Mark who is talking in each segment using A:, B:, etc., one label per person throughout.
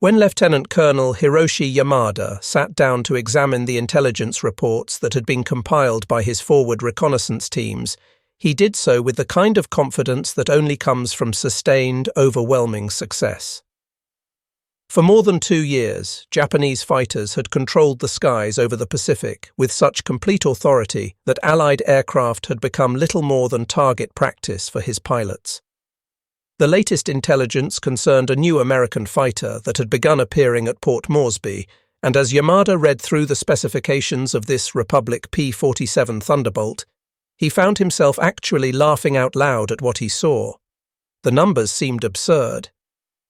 A: When Lieutenant Colonel Hiroshi Yamada sat down to examine the intelligence reports that had been compiled by his forward reconnaissance teams, he did so with the kind of confidence that only comes from sustained, overwhelming success. For more than 2 years, Japanese fighters had controlled the skies over the Pacific with such complete authority that Allied aircraft had become little more than target practice for his pilots. The latest intelligence concerned a new American fighter that had begun appearing at Port Moresby, and as Yamada read through the specifications of this Republic P-47 Thunderbolt, he found himself actually laughing out loud at what he saw. The numbers seemed absurd.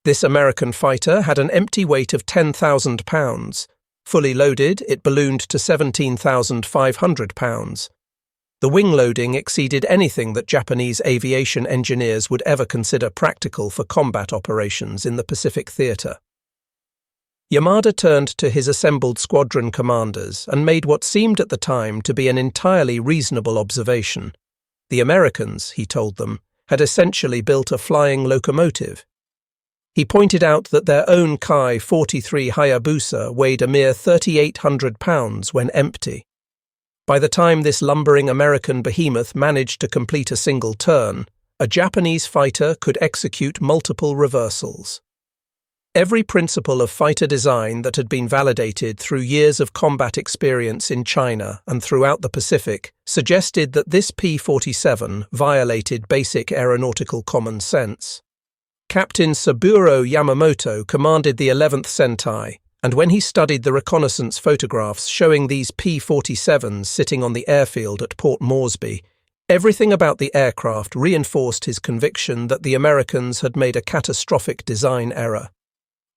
A: This American fighter had an empty weight of 10,000 pounds. Fully loaded, it ballooned to 17,500 pounds. The wing loading exceeded anything that Japanese aviation engineers would ever consider practical for combat operations in the Pacific theater. Yamada turned to his assembled squadron commanders and made what seemed at the time to be an entirely reasonable observation. The Americans, he told them, had essentially built a flying locomotive. He pointed out that their own Ki-43 Hayabusa weighed a mere 3,800 pounds when empty. By the time this lumbering American behemoth managed to complete a single turn, a Japanese fighter could execute multiple reversals. Every principle of fighter design that had been validated through years of combat experience in China and throughout the Pacific suggested that this P-47 violated basic aeronautical common sense. Captain Saburo Yamamoto commanded the 11th Sentai, and when he studied the reconnaissance photographs showing these P-47s sitting on the airfield at Port Moresby, everything about the aircraft reinforced his conviction that the Americans had made a catastrophic design error.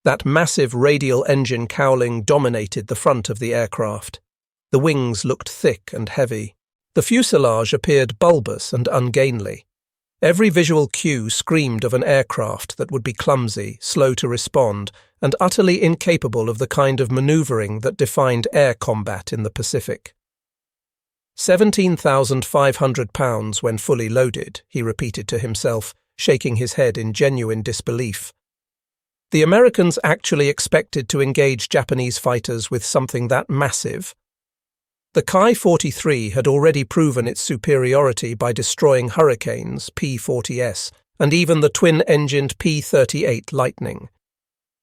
A: That massive radial engine cowling dominated the front of the aircraft. The wings looked thick and heavy. The fuselage appeared bulbous and ungainly. Every visual cue screamed of an aircraft that would be clumsy, slow to respond, and utterly incapable of the kind of maneuvering that defined air combat in the Pacific. 17,500 pounds when fully loaded, he repeated to himself, shaking his head in genuine disbelief. The Americans actually expected to engage Japanese fighters with something that massive. The Ki-43 had already proven its superiority by destroying Hurricanes, P-40S, and even the twin-engined P-38 Lightning.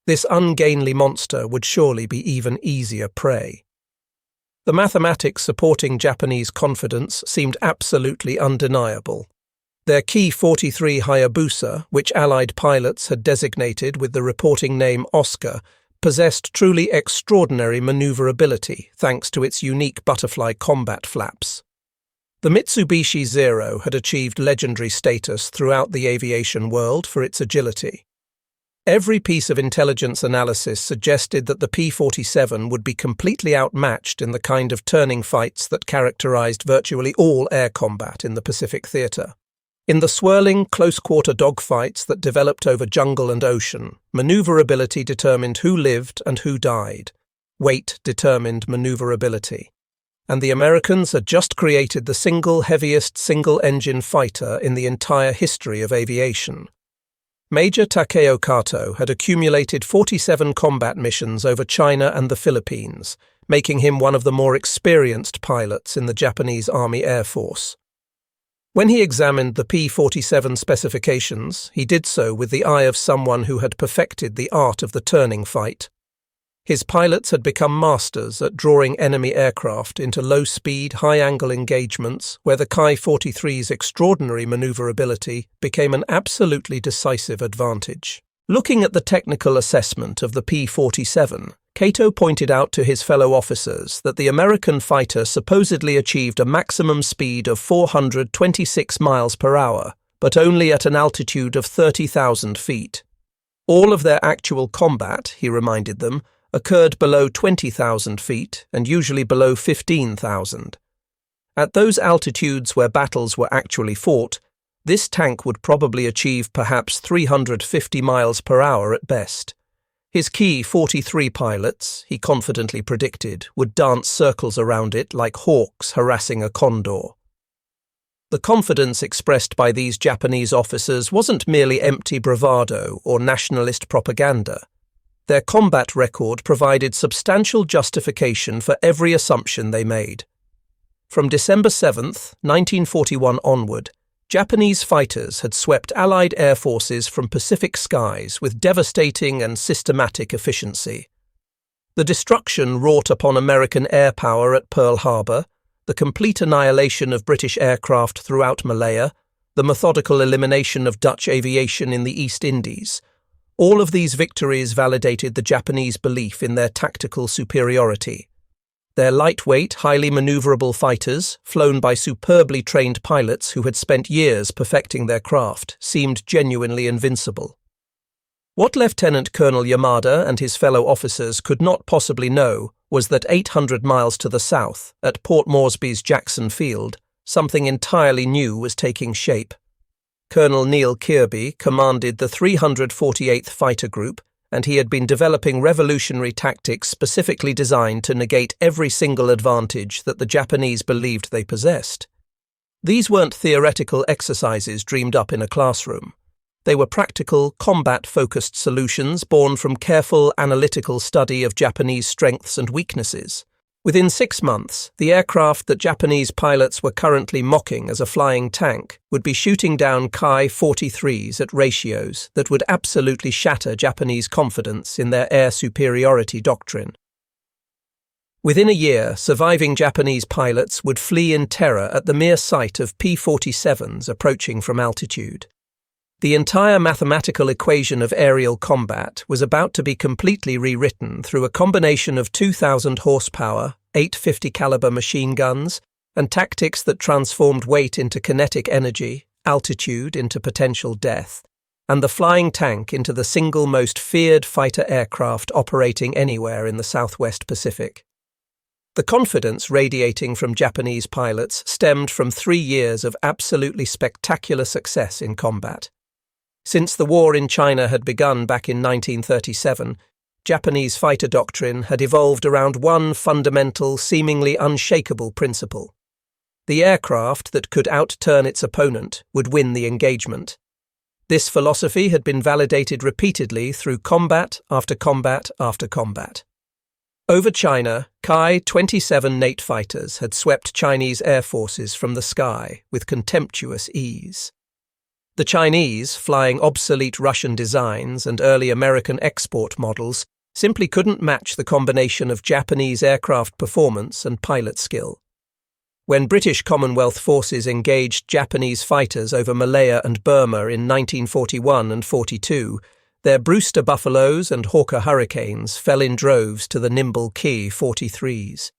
A: This ungainly monster would surely be even easier prey. The mathematics supporting Japanese confidence seemed absolutely undeniable. Their Ki-43 Hayabusa, which Allied pilots had designated with the reporting name Oscar, possessed truly extraordinary maneuverability thanks to its unique butterfly combat flaps. The Mitsubishi Zero had achieved legendary status throughout the aviation world for its agility. Every piece of intelligence analysis suggested that the P-47 would be completely outmatched in the kind of turning fights that characterized virtually all air combat in the Pacific theater. In the swirling, close-quarter dogfights that developed over jungle and ocean, maneuverability determined who lived and who died. Weight determined maneuverability. And the Americans had just created the single heaviest single-engine fighter in the entire history of aviation. Major Takeo Kato had accumulated 47 combat missions over China and the Philippines, making him one of the more experienced pilots in the Japanese Army Air Force. When he examined the P-47 specifications, he did so with the eye of someone who had perfected the art of the turning fight. His pilots had become masters at drawing enemy aircraft into low-speed, high-angle engagements where the Ki-43's extraordinary maneuverability became an absolutely decisive advantage. Looking at the technical assessment of the P-47, Kato pointed out to his fellow officers that the American fighter supposedly achieved a maximum speed of 426 miles per hour, but only at an altitude of 30,000 feet. All of their actual combat, he reminded them, occurred below 20,000 feet and usually below 15,000. At those altitudes where battles were actually fought, this tank would probably achieve perhaps 350 miles per hour at best. His Ki-43 pilots, he confidently predicted, would dance circles around it like hawks harassing a condor. The confidence expressed by these Japanese officers wasn't merely empty bravado or nationalist propaganda. Their combat record provided substantial justification for every assumption they made. From December 7, 1941 onward, Japanese fighters had swept Allied air forces from Pacific skies with devastating and systematic efficiency. The destruction wrought upon American air power at Pearl Harbor, the complete annihilation of British aircraft throughout Malaya, the methodical elimination of Dutch aviation in the East Indies, all of these victories validated the Japanese belief in their tactical superiority. Their lightweight, highly maneuverable fighters, flown by superbly trained pilots who had spent years perfecting their craft, seemed genuinely invincible. What Lieutenant Colonel Yamada and his fellow officers could not possibly know was that 800 miles to the south, at Port Moresby's Jackson Field, something entirely new was taking shape. Colonel Neil Kirby commanded the 348th Fighter Group, and he had been developing revolutionary tactics specifically designed to negate every single advantage that the Japanese believed they possessed. These weren't theoretical exercises dreamed up in a classroom. They were practical, combat-focused solutions born from careful, analytical study of Japanese strengths and weaknesses. Within 6 months, the aircraft that Japanese pilots were currently mocking as a flying tank would be shooting down Ki-43s at ratios that would absolutely shatter Japanese confidence in their air superiority doctrine. Within a year, surviving Japanese pilots would flee in terror at the mere sight of P-47s approaching from altitude. The entire mathematical equation of aerial combat was about to be completely rewritten through a combination of 2,000 horsepower, 850 caliber machine guns, and tactics that transformed weight into kinetic energy, altitude into potential death, and the flying tank into the single most feared fighter aircraft operating anywhere in the Southwest Pacific. The confidence radiating from Japanese pilots stemmed from 3 years of absolutely spectacular success in combat. Since the war in China had begun back in 1937, Japanese fighter doctrine had evolved around one fundamental, seemingly unshakable principle. The aircraft that could outturn its opponent would win the engagement. This philosophy had been validated repeatedly through combat after combat after combat. Over China, Ki-27 Nate fighters had swept Chinese air forces from the sky with contemptuous ease. The Chinese, flying obsolete Russian designs and early American export models, simply couldn't match the combination of Japanese aircraft performance and pilot skill. When British Commonwealth forces engaged Japanese fighters over Malaya and Burma in 1941 and 42, their Brewster Buffaloes and Hawker Hurricanes fell in droves to the nimble Ki-43s.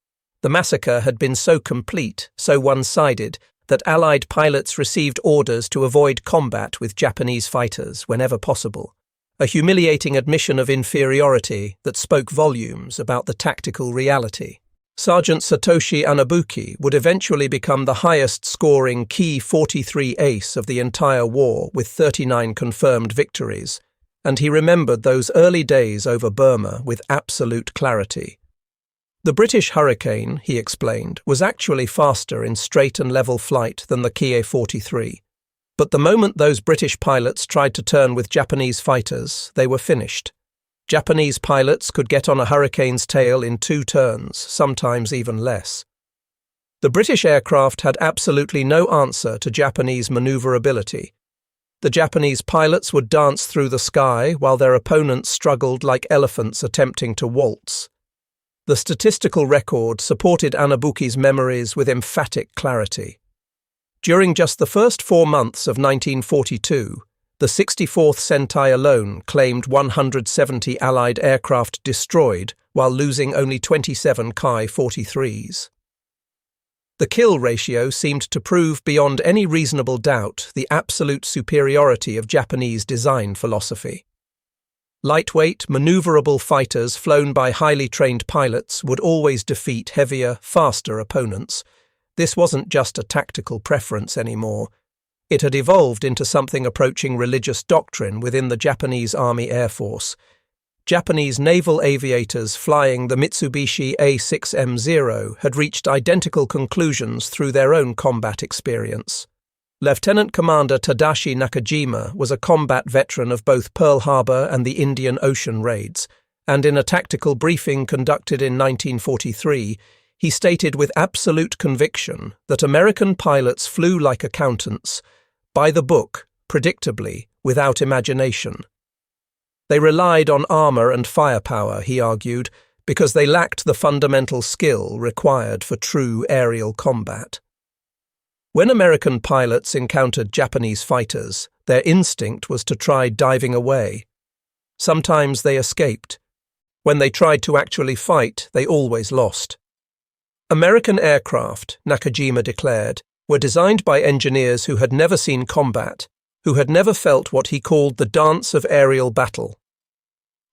A: The massacre had been so complete, so one-sided, that Allied pilots received orders to avoid combat with Japanese fighters whenever possible, a humiliating admission of inferiority that spoke volumes about the tactical reality. Sergeant Satoshi Anabuki would eventually become the highest-scoring Ki-43 ace of the entire war with 39 confirmed victories, and he remembered those early days over Burma with absolute clarity. The British Hurricane, he explained, was actually faster in straight and level flight than the Ki-43. But the moment those British pilots tried to turn with Japanese fighters, they were finished. Japanese pilots could get on a Hurricane's tail in 2 turns, sometimes even less. The British aircraft had absolutely no answer to Japanese maneuverability. The Japanese pilots would dance through the sky while their opponents struggled like elephants attempting to waltz. The statistical record supported Anabuki's memories with emphatic clarity. During just the first 4 months of 1942, the 64th Sentai alone claimed 170 Allied aircraft destroyed while losing only 27 Ki-43s. The kill ratio seemed to prove beyond any reasonable doubt the absolute superiority of Japanese design philosophy. Lightweight, maneuverable fighters flown by highly trained pilots would always defeat heavier, faster opponents. This wasn't just a tactical preference anymore. It had evolved into something approaching religious doctrine within the Japanese Army Air Force. Japanese naval aviators flying the Mitsubishi A6M0 had reached identical conclusions through their own combat experience. Lieutenant Commander Tadashi Nakajima was a combat veteran of both Pearl Harbor and the Indian Ocean raids, and in a tactical briefing conducted in 1943, he stated with absolute conviction that American pilots flew like accountants, by the book, predictably, without imagination. They relied on armor and firepower, he argued, because they lacked the fundamental skill required for true aerial combat. When American pilots encountered Japanese fighters, their instinct was to try diving away. Sometimes they escaped. When they tried to actually fight, they always lost. American aircraft, Nakajima declared, were designed by engineers who had never seen combat, who had never felt what he called the dance of aerial battle.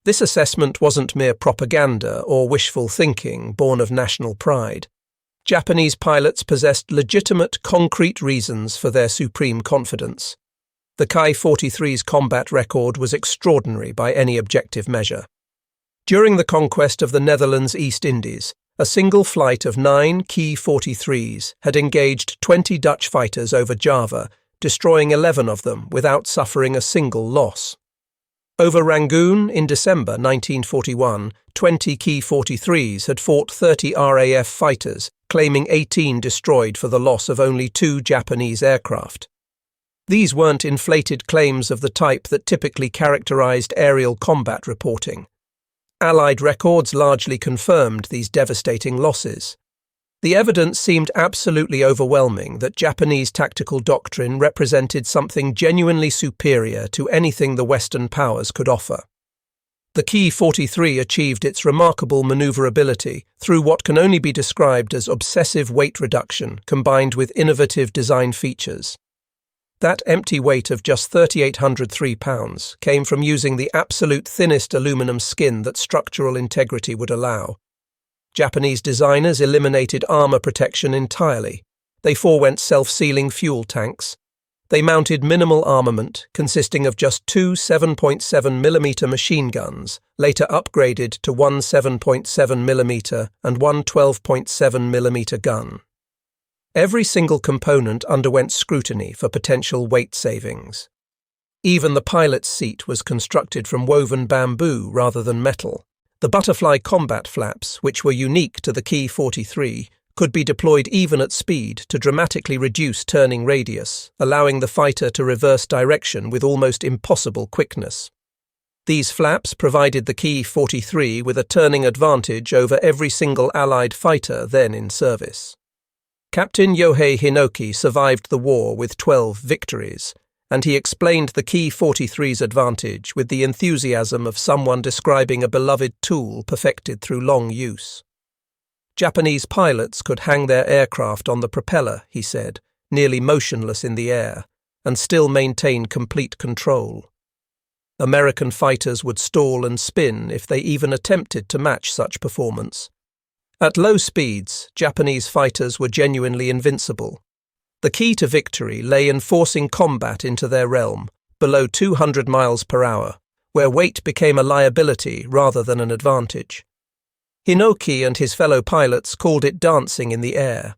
A: This assessment wasn't mere propaganda or wishful thinking born of national pride. Japanese pilots possessed legitimate, concrete reasons for their supreme confidence. The Ki-43's combat record was extraordinary by any objective measure. During the conquest of the Netherlands East Indies, a single flight of 9 Ki-43s had engaged 20 Dutch fighters over Java, destroying 11 of them without suffering a single loss. Over Rangoon in December 1941, 20 Ki-43s had fought 30 RAF fighters, claiming 18 destroyed for the loss of only 2 Japanese aircraft. These weren't inflated claims of the type that typically characterized aerial combat reporting. Allied records largely confirmed these devastating losses. The evidence seemed absolutely overwhelming that Japanese tactical doctrine represented something genuinely superior to anything the Western powers could offer. The Ki-43 achieved its remarkable maneuverability through what can only be described as obsessive weight reduction combined with innovative design features. That empty weight of just 3,803 pounds came from using the absolute thinnest aluminum skin that structural integrity would allow. Japanese designers eliminated armor protection entirely. They forewent self-sealing fuel tanks. They mounted minimal armament, consisting of just 2 7.7mm machine guns, later upgraded to one 7.7mm and one 12.7mm gun. Every single component underwent scrutiny for potential weight savings. Even the pilot's seat was constructed from woven bamboo rather than metal. The butterfly combat flaps, which were unique to the Ki-43, could be deployed even at speed to dramatically reduce turning radius, allowing the fighter to reverse direction with almost impossible quickness. These flaps provided the Ki-43 with a turning advantage over every single Allied fighter then in service. Captain Yohei Hinoki survived the war with 12 victories, and he explained the Ki-43's advantage with the enthusiasm of someone describing a beloved tool perfected through long use. Japanese pilots could hang their aircraft on the propeller, he said, nearly motionless in the air, and still maintain complete control. American fighters would stall and spin if they even attempted to match such performance. At low speeds, Japanese fighters were genuinely invincible. The key to victory lay in forcing combat into their realm, below 200 miles per hour, where weight became a liability rather than an advantage. Hinoki and his fellow pilots called it dancing in the air.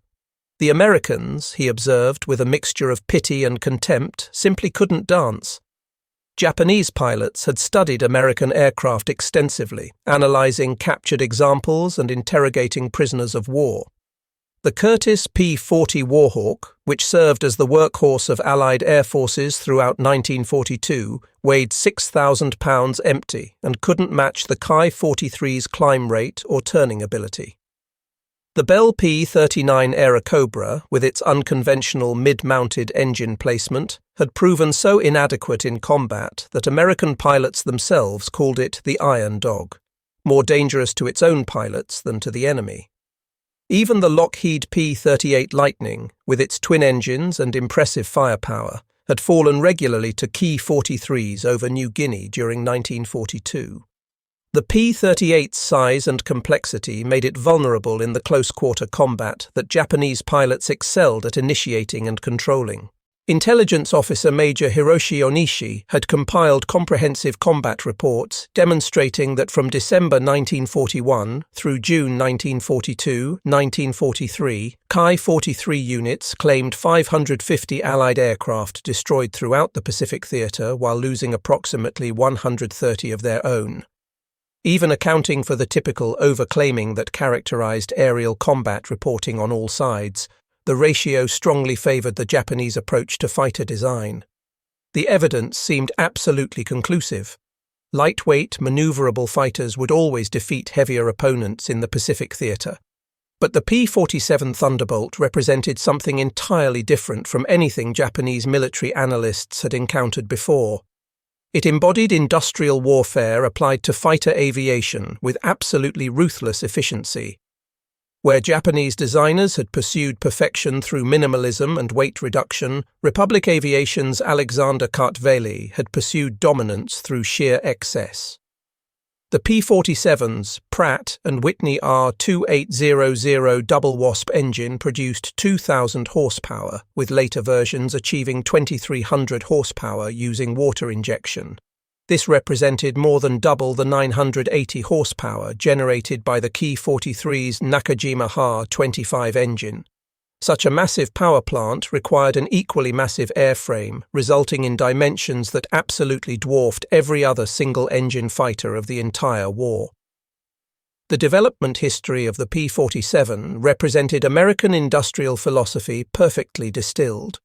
A: The Americans, he observed with a mixture of pity and contempt, simply couldn't dance. Japanese pilots had studied American aircraft extensively, analyzing captured examples and interrogating prisoners of war. The Curtiss P-40 Warhawk, which served as the workhorse of Allied air forces throughout 1942, weighed 6,000 pounds empty and couldn't match the Ki-43's climb rate or turning ability. The Bell P-39 Airacobra, with its unconventional mid-mounted engine placement, had proven so inadequate in combat that American pilots themselves called it the Iron Dog, more dangerous to its own pilots than to the enemy. Even the Lockheed P-38 Lightning, with its twin engines and impressive firepower, had fallen regularly to Ki-43s over New Guinea during 1942. The P-38's size and complexity made it vulnerable in the close-quarter combat that Japanese pilots excelled at initiating and controlling. Intelligence Officer Major Hiroshi Onishi had compiled comprehensive combat reports demonstrating that from December 1941 through June 1942-1943, Ki-43 units claimed 550 Allied aircraft destroyed throughout the Pacific Theater while losing approximately 130 of their own. Even accounting for the typical overclaiming that characterized aerial combat reporting on all sides, the ratio strongly favored the Japanese approach to fighter design. The evidence seemed absolutely conclusive. Lightweight, maneuverable fighters would always defeat heavier opponents in the Pacific theater. But the P-47 Thunderbolt represented something entirely different from anything Japanese military analysts had encountered before. It embodied industrial warfare applied to fighter aviation with absolutely ruthless efficiency. Where Japanese designers had pursued perfection through minimalism and weight reduction, Republic Aviation's Alexander Kartveli had pursued dominance through sheer excess. The P-47's Pratt & Whitney R2800 double wasp engine produced 2,000 horsepower, with later versions achieving 2,300 horsepower using water injection. This represented more than double the 980 horsepower generated by the Ki-43's Nakajima Ha-25 engine. Such a massive power plant required an equally massive airframe, resulting in dimensions that absolutely dwarfed every other single-engine fighter of the entire war. The development history of the P-47 represented American industrial philosophy perfectly distilled.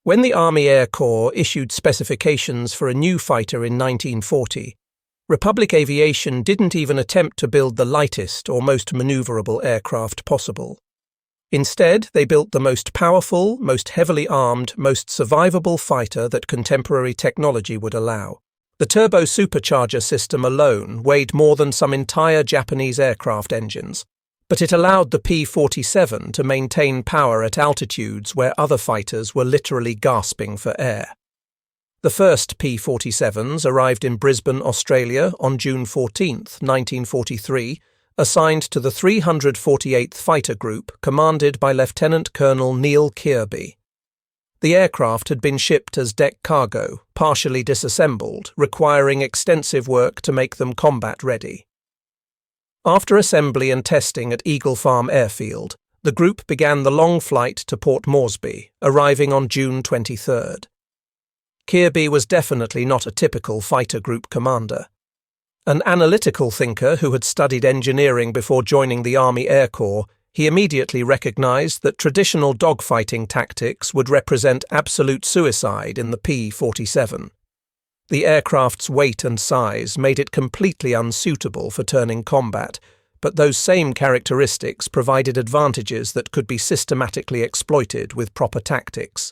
A: When the Army Air Corps issued specifications for a new fighter in 1940, Republic Aviation didn't even attempt to build the lightest or most maneuverable aircraft possible. Instead, they built the most powerful, most heavily armed, most survivable fighter that contemporary technology would allow. The turbo supercharger system alone weighed more than some entire Japanese aircraft engines, but it allowed the P-47 to maintain power at altitudes where other fighters were literally gasping for air. The first P-47s arrived in Brisbane, Australia on June 14, 1943, assigned to the 348th Fighter Group commanded by Lieutenant Colonel Neil Kirby. The aircraft had been shipped as deck cargo, partially disassembled, requiring extensive work to make them combat-ready. After assembly and testing at Eagle Farm Airfield, the group began the long flight to Port Moresby, arriving on June 23rd. Kirby was definitely not a typical fighter group commander. An analytical thinker who had studied engineering before joining the Army Air Corps, he immediately recognized that traditional dogfighting tactics would represent absolute suicide in the P-47. The aircraft's weight and size made it completely unsuitable for turning combat, but those same characteristics provided advantages that could be systematically exploited with proper tactics.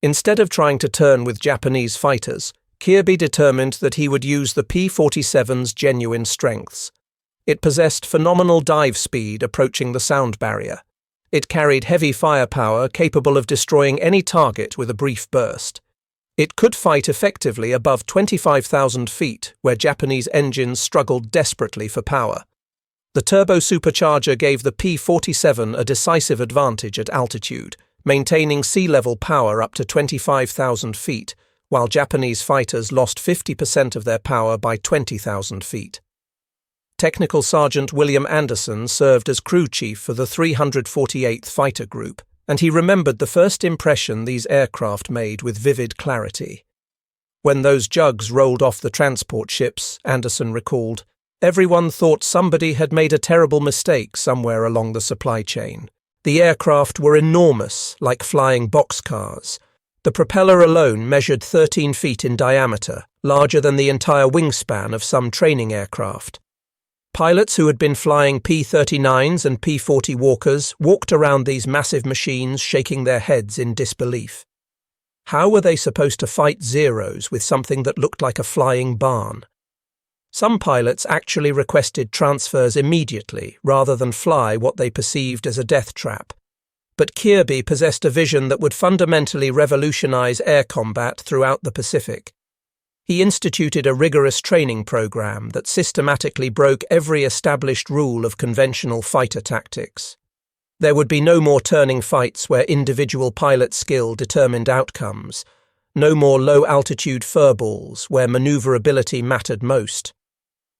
A: Instead of trying to turn with Japanese fighters, Kirby determined that he would use the P-47's genuine strengths. It possessed phenomenal dive speed approaching the sound barrier. It carried heavy firepower capable of destroying any target with a brief burst. It could fight effectively above 25,000 feet, where Japanese engines struggled desperately for power. The turbo supercharger gave the P-47 a decisive advantage at altitude, maintaining sea-level power up to 25,000 feet, while Japanese fighters lost 50% of their power by 20,000 feet. Technical Sergeant William Anderson served as crew chief for the 348th Fighter Group, and he remembered the first impression these aircraft made with vivid clarity. When those jugs rolled off the transport ships, Anderson recalled, everyone thought somebody had made a terrible mistake somewhere along the supply chain. The aircraft were enormous, like flying boxcars. The propeller alone measured 13 feet in diameter, larger than the entire wingspan of some training aircraft. Pilots who had been flying P-39s and P-40 Walkers walked around these massive machines shaking their heads in disbelief. How were they supposed to fight Zeros with something that looked like a flying barn? Some pilots actually requested transfers immediately rather than fly what they perceived as a death trap. But Kirby possessed a vision that would fundamentally revolutionize air combat throughout the Pacific. He instituted a rigorous training program that systematically broke every established rule of conventional fighter tactics. There would be no more turning fights where individual pilot skill determined outcomes, no more low-altitude furballs where maneuverability mattered most.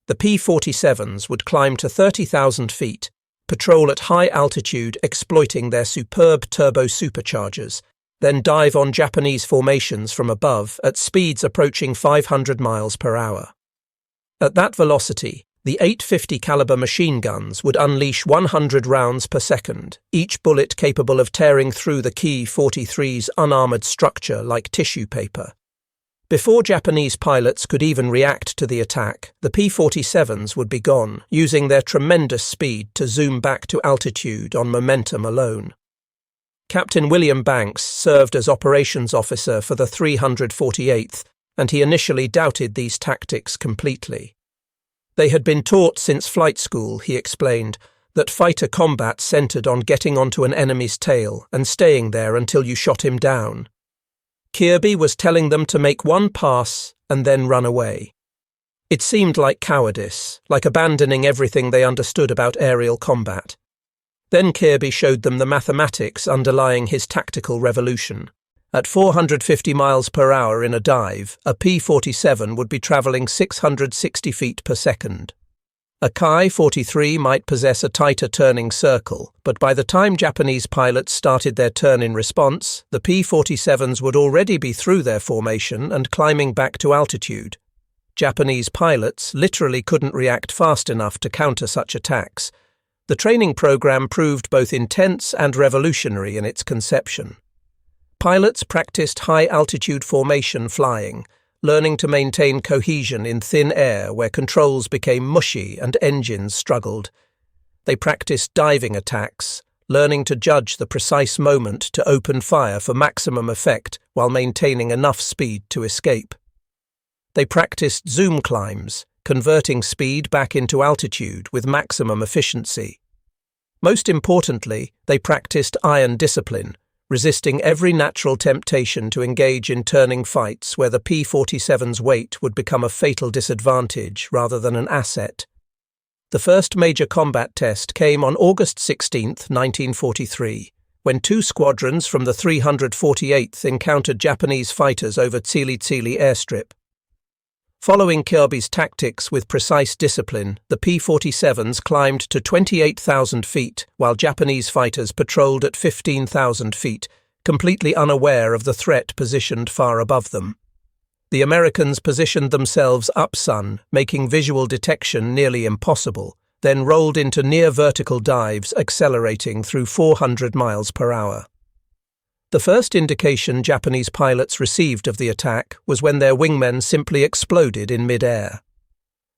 A: The P-47s would climb to 30,000 feet, patrol at high altitude exploiting their superb turbo superchargers, then dive on Japanese formations from above at speeds approaching 500 miles per hour. At that velocity, the 850 caliber machine guns would unleash 100 rounds per second, each bullet capable of tearing through the Ki-43's unarmored structure like tissue paper. Before Japanese pilots could even react to the attack, the P-47s would be gone, using their tremendous speed to zoom back to altitude on momentum alone. Captain William Banks served as operations officer for the 348th, and he initially doubted these tactics completely. They had been taught since flight school, he explained, that fighter combat centered on getting onto an enemy's tail and staying there until you shot him down. Kirby was telling them to make one pass and then run away. It seemed like cowardice, like abandoning everything they understood about aerial combat. Then Kirby showed them the mathematics underlying his tactical revolution. At 450 miles per hour in a dive, a P-47 would be travelling 660 feet per second. A Ki-43 might possess a tighter turning circle, but by the time Japanese pilots started their turn in response, the P-47s would already be through their formation and climbing back to altitude. Japanese pilots literally couldn't react fast enough to counter such attacks. The training program proved both intense and revolutionary in its conception. Pilots practiced high-altitude formation flying, learning to maintain cohesion in thin air where controls became mushy and engines struggled. They practiced diving attacks, learning to judge the precise moment to open fire for maximum effect while maintaining enough speed to escape. They practiced zoom climbs, converting speed back into altitude with maximum efficiency. Most importantly, they practiced iron discipline, resisting every natural temptation to engage in turning fights where the P-47's weight would become a fatal disadvantage rather than an asset. The first major combat test came on August 16, 1943, when two squadrons from the 348th encountered Japanese fighters over Tsili Tsili airstrip. Following Kirby's tactics with precise discipline, the P-47s climbed to 28,000 feet, while Japanese fighters patrolled at 15,000 feet, completely unaware of the threat positioned far above them. The Americans positioned themselves upsun, making visual detection nearly impossible, then rolled into near-vertical dives, accelerating through 400 miles per hour. The first indication Japanese pilots received of the attack was when their wingmen simply exploded in mid-air.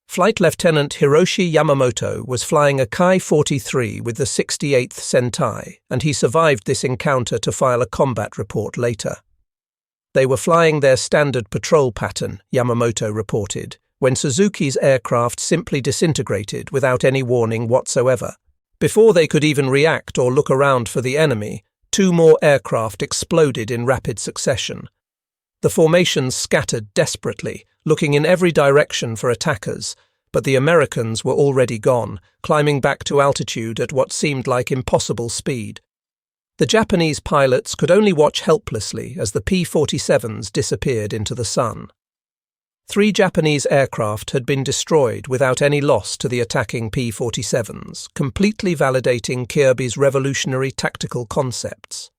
A: Flight Lieutenant Hiroshi Yamamoto was flying a Ki-43 with the 68th Sentai, and he survived this encounter to file a combat report later. They were flying their standard patrol pattern, Yamamoto reported, when Suzuki's aircraft simply disintegrated without any warning whatsoever. Before they could even react or look around for the enemy, two more aircraft exploded in rapid succession. The formations scattered desperately, looking in every direction for attackers, but the Americans were already gone, climbing back to altitude at what seemed like impossible speed. The Japanese pilots could only watch helplessly as the P-47s disappeared into the sun. 3 Japanese aircraft had been destroyed without any loss to the attacking P-47s, completely validating Kirby's revolutionary tactical concepts.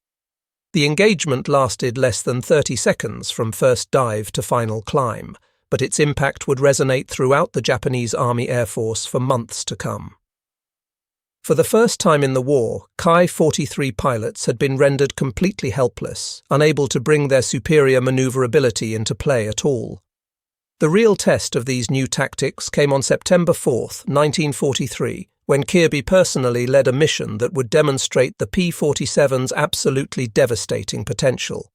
A: The engagement lasted less than 30 seconds from first dive to final climb, but its impact would resonate throughout the Japanese Army Air Force for months to come. For the first time in the war, Ki-43 pilots had been rendered completely helpless, unable to bring their superior maneuverability into play at all. The real test of these new tactics came on September 4, 1943, when Kirby personally led a mission that would demonstrate the P-47's absolutely devastating potential.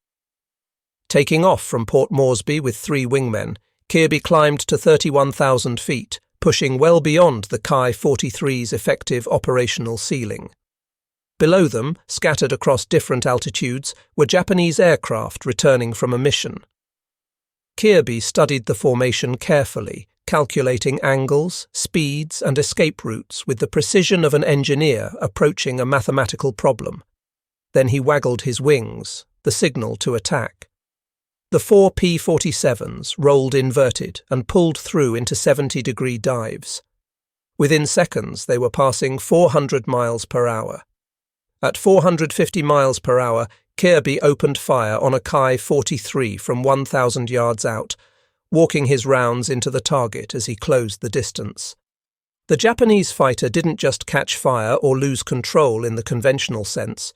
A: Taking off from Port Moresby with 3 wingmen, Kirby climbed to 31,000 feet, pushing well beyond the Ki-43's effective operational ceiling. Below them, scattered across different altitudes, were Japanese aircraft returning from a mission. Kirby studied the formation carefully, calculating angles, speeds, and escape routes with the precision of an engineer approaching a mathematical problem. Then he waggled his wings, the signal to attack. The 4 P-47s rolled inverted and pulled through into 70-degree dives. Within seconds, they were passing 400 miles per hour. At 450 miles per hour, Kirby opened fire on a Ki-43 from 1,000 yards out, walking his rounds into the target as he closed the distance. The Japanese fighter didn't just catch fire or lose control in the conventional sense.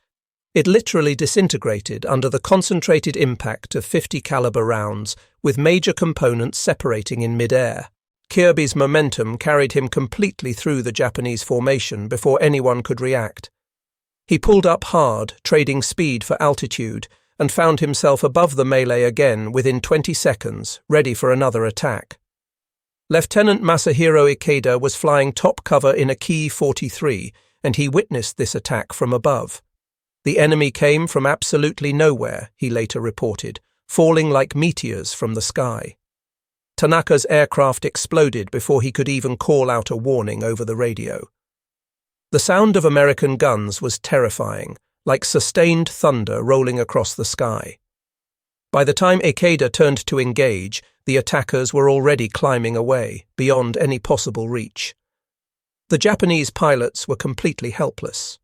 A: It literally disintegrated under the concentrated impact of 50 caliber rounds, with major components separating in mid-air. Kirby's momentum carried him completely through the Japanese formation before anyone could react. He pulled up hard, trading speed for altitude, and found himself above the melee again within 20 seconds, ready for another attack. Lieutenant Masahiro Ikeda was flying top cover in a Ki-43, and he witnessed this attack from above. The enemy came from absolutely nowhere, he later reported, falling like meteors from the sky. Tanaka's aircraft exploded before he could even call out a warning over the radio. The sound of American guns was terrifying, like sustained thunder rolling across the sky. By the time Ikeda turned to engage, the attackers were already climbing away, beyond any possible reach. The Japanese pilots were completely helpless.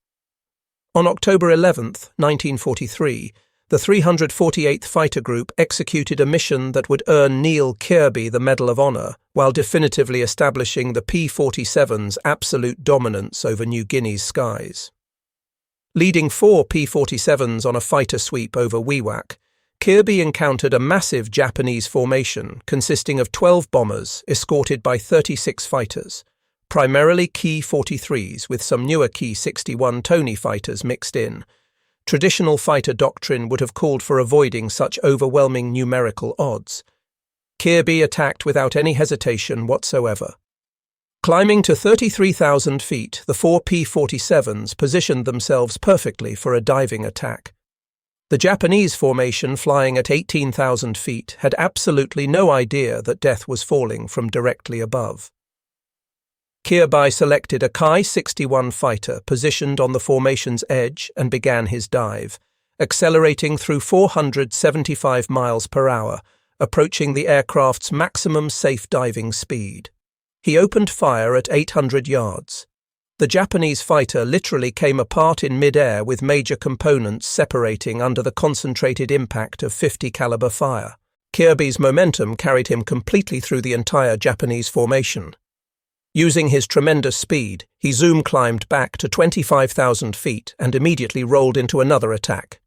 A: On October 11, 1943, the 348th Fighter Group executed a mission that would earn Neil Kirby the Medal of Honor, while definitively establishing the P-47's absolute dominance over New Guinea's skies. Leading 4 P-47s on a fighter sweep over Wewak, Kirby encountered a massive Japanese formation consisting of 12 bombers escorted by 36 fighters, primarily Ki-43s with some newer Ki-61 Tony fighters mixed in. Traditional fighter doctrine would have called for avoiding such overwhelming numerical odds. Kirby attacked without any hesitation whatsoever. Climbing to 33,000 feet, the 4 P-47s positioned themselves perfectly for a diving attack. The Japanese formation, flying at 18,000 feet, had absolutely no idea that death was falling from directly above. Kirby selected a Ki-61 fighter positioned on the formation's edge and began his dive, accelerating through 475 miles per hour, approaching the aircraft's maximum safe diving speed. He opened fire at 800 yards. The Japanese fighter literally came apart in mid-air with major components separating under the concentrated impact of 50 caliber fire. Kirby's momentum carried him completely through the entire Japanese formation. Using his tremendous speed, he zoom climbed back to 25,000 feet and immediately rolled into another attack.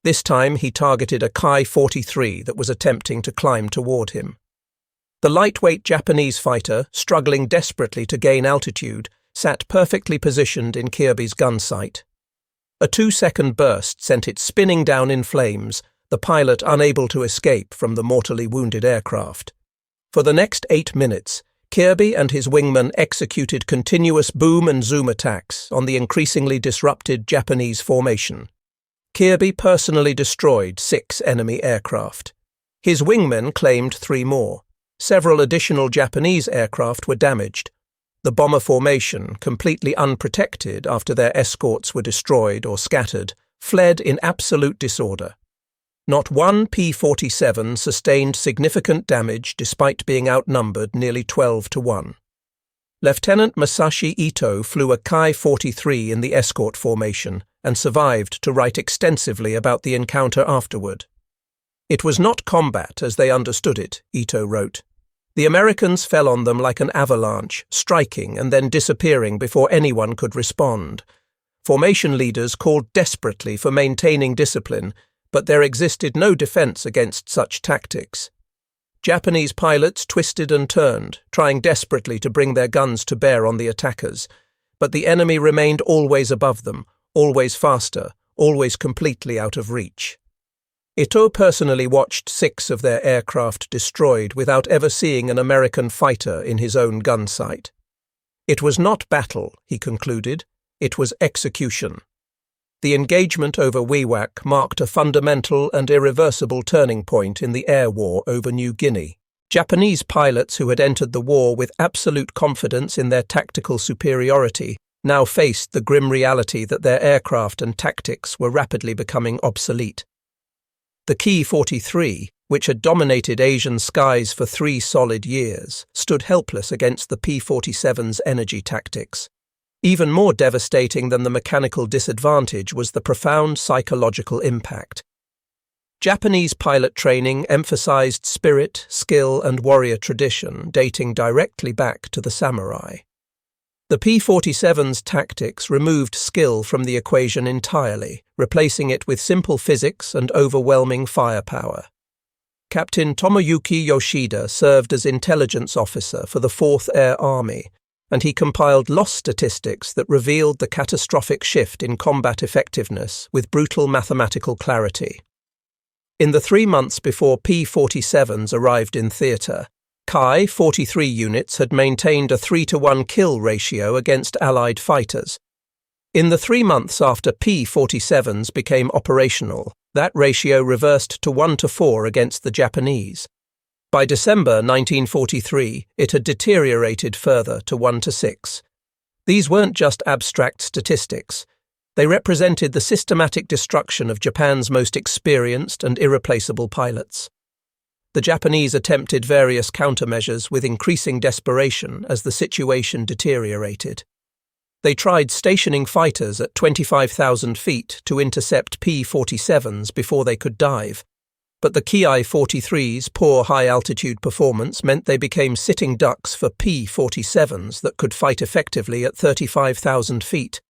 A: This time he targeted a Ki-43 that was attempting to climb toward him. The lightweight Japanese fighter, struggling desperately to gain altitude, sat perfectly positioned in Kirby's gun sight. A 2-second burst sent it spinning down in flames, the pilot unable to escape from the mortally wounded aircraft. For the next 8 minutes, Kirby and his wingman executed continuous boom and zoom attacks on the increasingly disrupted Japanese formation. Kirby personally destroyed 6 enemy aircraft. His wingmen claimed 3 more. Several additional Japanese aircraft were damaged. The bomber formation, completely unprotected after their escorts were destroyed or scattered, fled in absolute disorder. Not one P-47 sustained significant damage despite being outnumbered nearly 12 to 1. Lieutenant Masashi Ito flew a Ki-43 in the escort formation and survived to write extensively about the encounter afterward. "It was not combat as they understood it," Ito wrote. "The Americans fell on them like an avalanche, striking and then disappearing before anyone could respond. Formation leaders called desperately for maintaining discipline, but there existed no defense against such tactics. Japanese pilots twisted and turned, trying desperately to bring their guns to bear on the attackers, but the enemy remained always above them, always faster, always completely out of reach." Ito personally watched 6 of their aircraft destroyed without ever seeing an American fighter in his own gun sight. "It was not battle," he concluded, "it was execution." The engagement over Wewak marked a fundamental and irreversible turning point in the air war over New Guinea. Japanese pilots who had entered the war with absolute confidence in their tactical superiority now faced the grim reality that their aircraft and tactics were rapidly becoming obsolete. The Ki-43, which had dominated Asian skies for 3 solid years, stood helpless against the P-47's energy tactics. Even more devastating than the mechanical disadvantage was the profound psychological impact. Japanese pilot training emphasized spirit, skill, and warrior tradition dating directly back to the samurai. The P-47's tactics removed skill from the equation entirely, replacing it with simple physics and overwhelming firepower. Captain Tomoyuki Yoshida served as intelligence officer for the 4th Air Army, and he compiled loss statistics that revealed the catastrophic shift in combat effectiveness with brutal mathematical clarity. In the 3 months before P-47s arrived in theatre, Ki-43 units had maintained a 3-to-1 kill ratio against Allied fighters. In the 3 months after P-47s became operational, that ratio reversed to 1-to-4 against the Japanese. By December 1943, it had deteriorated further to 1-to-6. These weren't just abstract statistics. They represented the systematic destruction of Japan's most experienced and irreplaceable pilots. The Japanese attempted various countermeasures with increasing desperation as the situation deteriorated. They tried stationing fighters at 25,000 feet to intercept P-47s before they could dive, but the Ki-43's poor high-altitude performance meant they became sitting ducks for P-47s that could fight effectively at 35,000 feet.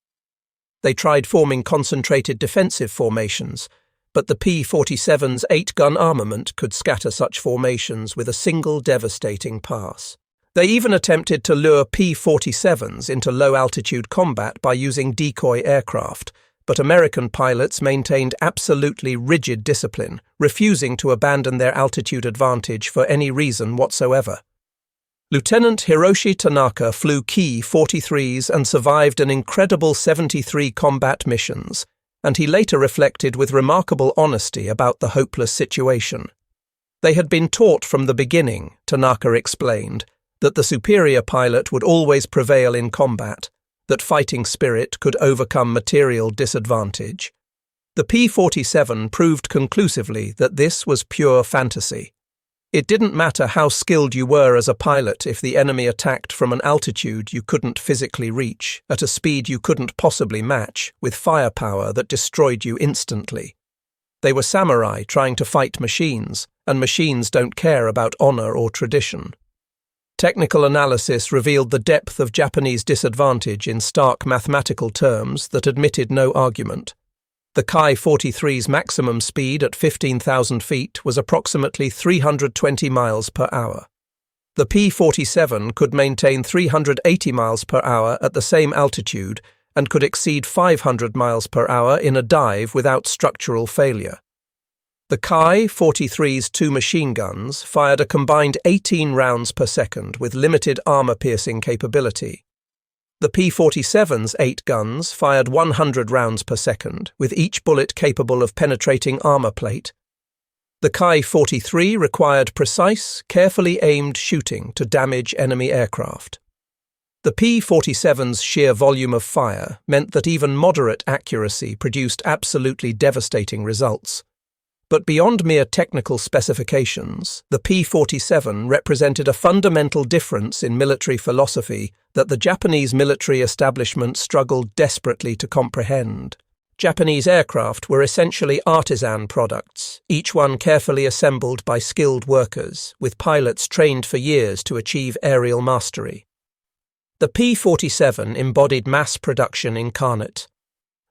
A: They tried forming concentrated defensive formations, but the P-47's 8-gun armament could scatter such formations with a single devastating pass. They even attempted to lure P-47s into low-altitude combat by using decoy aircraft, but American pilots maintained absolutely rigid discipline, refusing to abandon their altitude advantage for any reason whatsoever. Lieutenant Hiroshi Tanaka flew Ki-43s and survived an incredible 73 combat missions, and he later reflected with remarkable honesty about the hopeless situation. They had been taught from the beginning, Tanaka explained, that the superior pilot would always prevail in combat, that fighting spirit could overcome material disadvantage. The P-47 proved conclusively that this was pure fantasy. It didn't matter how skilled you were as a pilot if the enemy attacked from an altitude you couldn't physically reach, at a speed you couldn't possibly match, with firepower that destroyed you instantly. They were samurai trying to fight machines, and machines don't care about honor or tradition. Technical analysis revealed the depth of Japanese disadvantage in stark mathematical terms that admitted no argument. The Ki-43's maximum speed at 15,000 feet was approximately 320 miles per hour. The P-47 could maintain 380 miles per hour at the same altitude and could exceed 500 miles per hour in a dive without structural failure. The Ki-43's 2 machine guns fired a combined 18 rounds per second with limited armor-piercing capability. The P-47's 8 guns fired 100 rounds per second, with each bullet capable of penetrating armor plate. The Ki-43 required precise, carefully aimed shooting to damage enemy aircraft. The P-47's sheer volume of fire meant that even moderate accuracy produced absolutely devastating results. But beyond mere technical specifications, the P-47 represented a fundamental difference in military philosophy that the Japanese military establishment struggled desperately to comprehend. Japanese aircraft were essentially artisan products, each one carefully assembled by skilled workers, with pilots trained for years to achieve aerial mastery. The P-47 embodied mass production incarnate.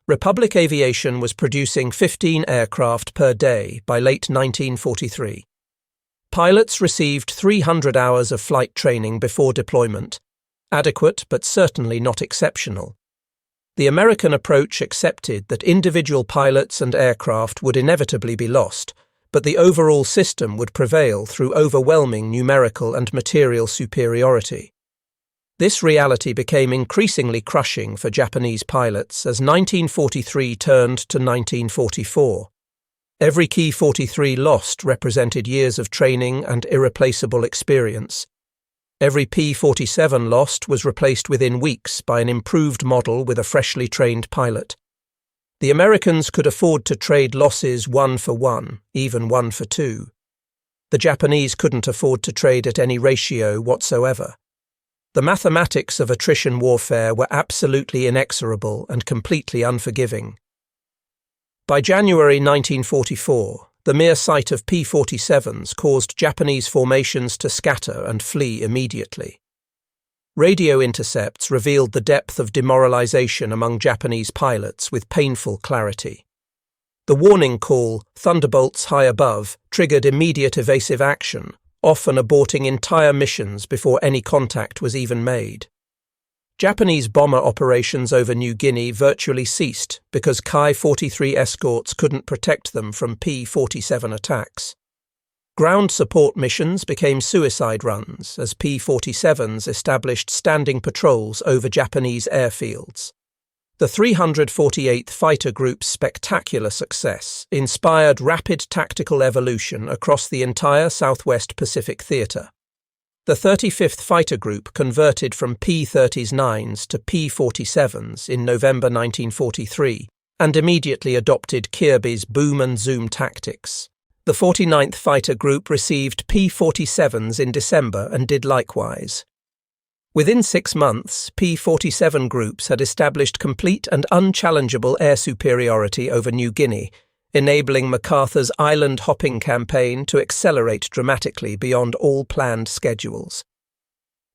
A: Republic Aviation was producing 15 aircraft per day by late 1943. Pilots received 300 hours of flight training before deployment, adequate but certainly not exceptional. The American approach accepted that individual pilots and aircraft would inevitably be lost, but the overall system would prevail through overwhelming numerical and material superiority. This reality became increasingly crushing for Japanese pilots as 1943 turned to 1944. Every Ki-43 lost represented years of training and irreplaceable experience. Every P-47 lost was replaced within weeks by an improved model with a freshly trained pilot. The Americans could afford to trade losses 1 for 1, even 1 for 2. The Japanese couldn't afford to trade at any ratio whatsoever. The mathematics of attrition warfare were absolutely inexorable and completely unforgiving. By January 1944, The mere sight of P-47s caused Japanese formations to scatter and flee immediately. Radio intercepts revealed the depth of demoralization among Japanese pilots with painful clarity. The warning call, "Thunderbolts high above," triggered immediate evasive action, often aborting entire missions before any contact was even made. Japanese bomber operations over New Guinea virtually ceased because Ki-43 escorts couldn't protect them from P-47 attacks. Ground support missions became suicide runs as P-47s established standing patrols over Japanese airfields. The 348th Fighter Group's spectacular success inspired rapid tactical evolution across the entire Southwest Pacific Theater. The 35th Fighter Group converted from P-39s to P-47s in November 1943 and immediately adopted Kirby's boom and zoom tactics. The 49th Fighter Group received P-47s in December and did likewise. Within 6 months, P-47 groups had established complete and unchallengeable air superiority over New Guinea, enabling MacArthur's island-hopping campaign to accelerate dramatically beyond all planned schedules.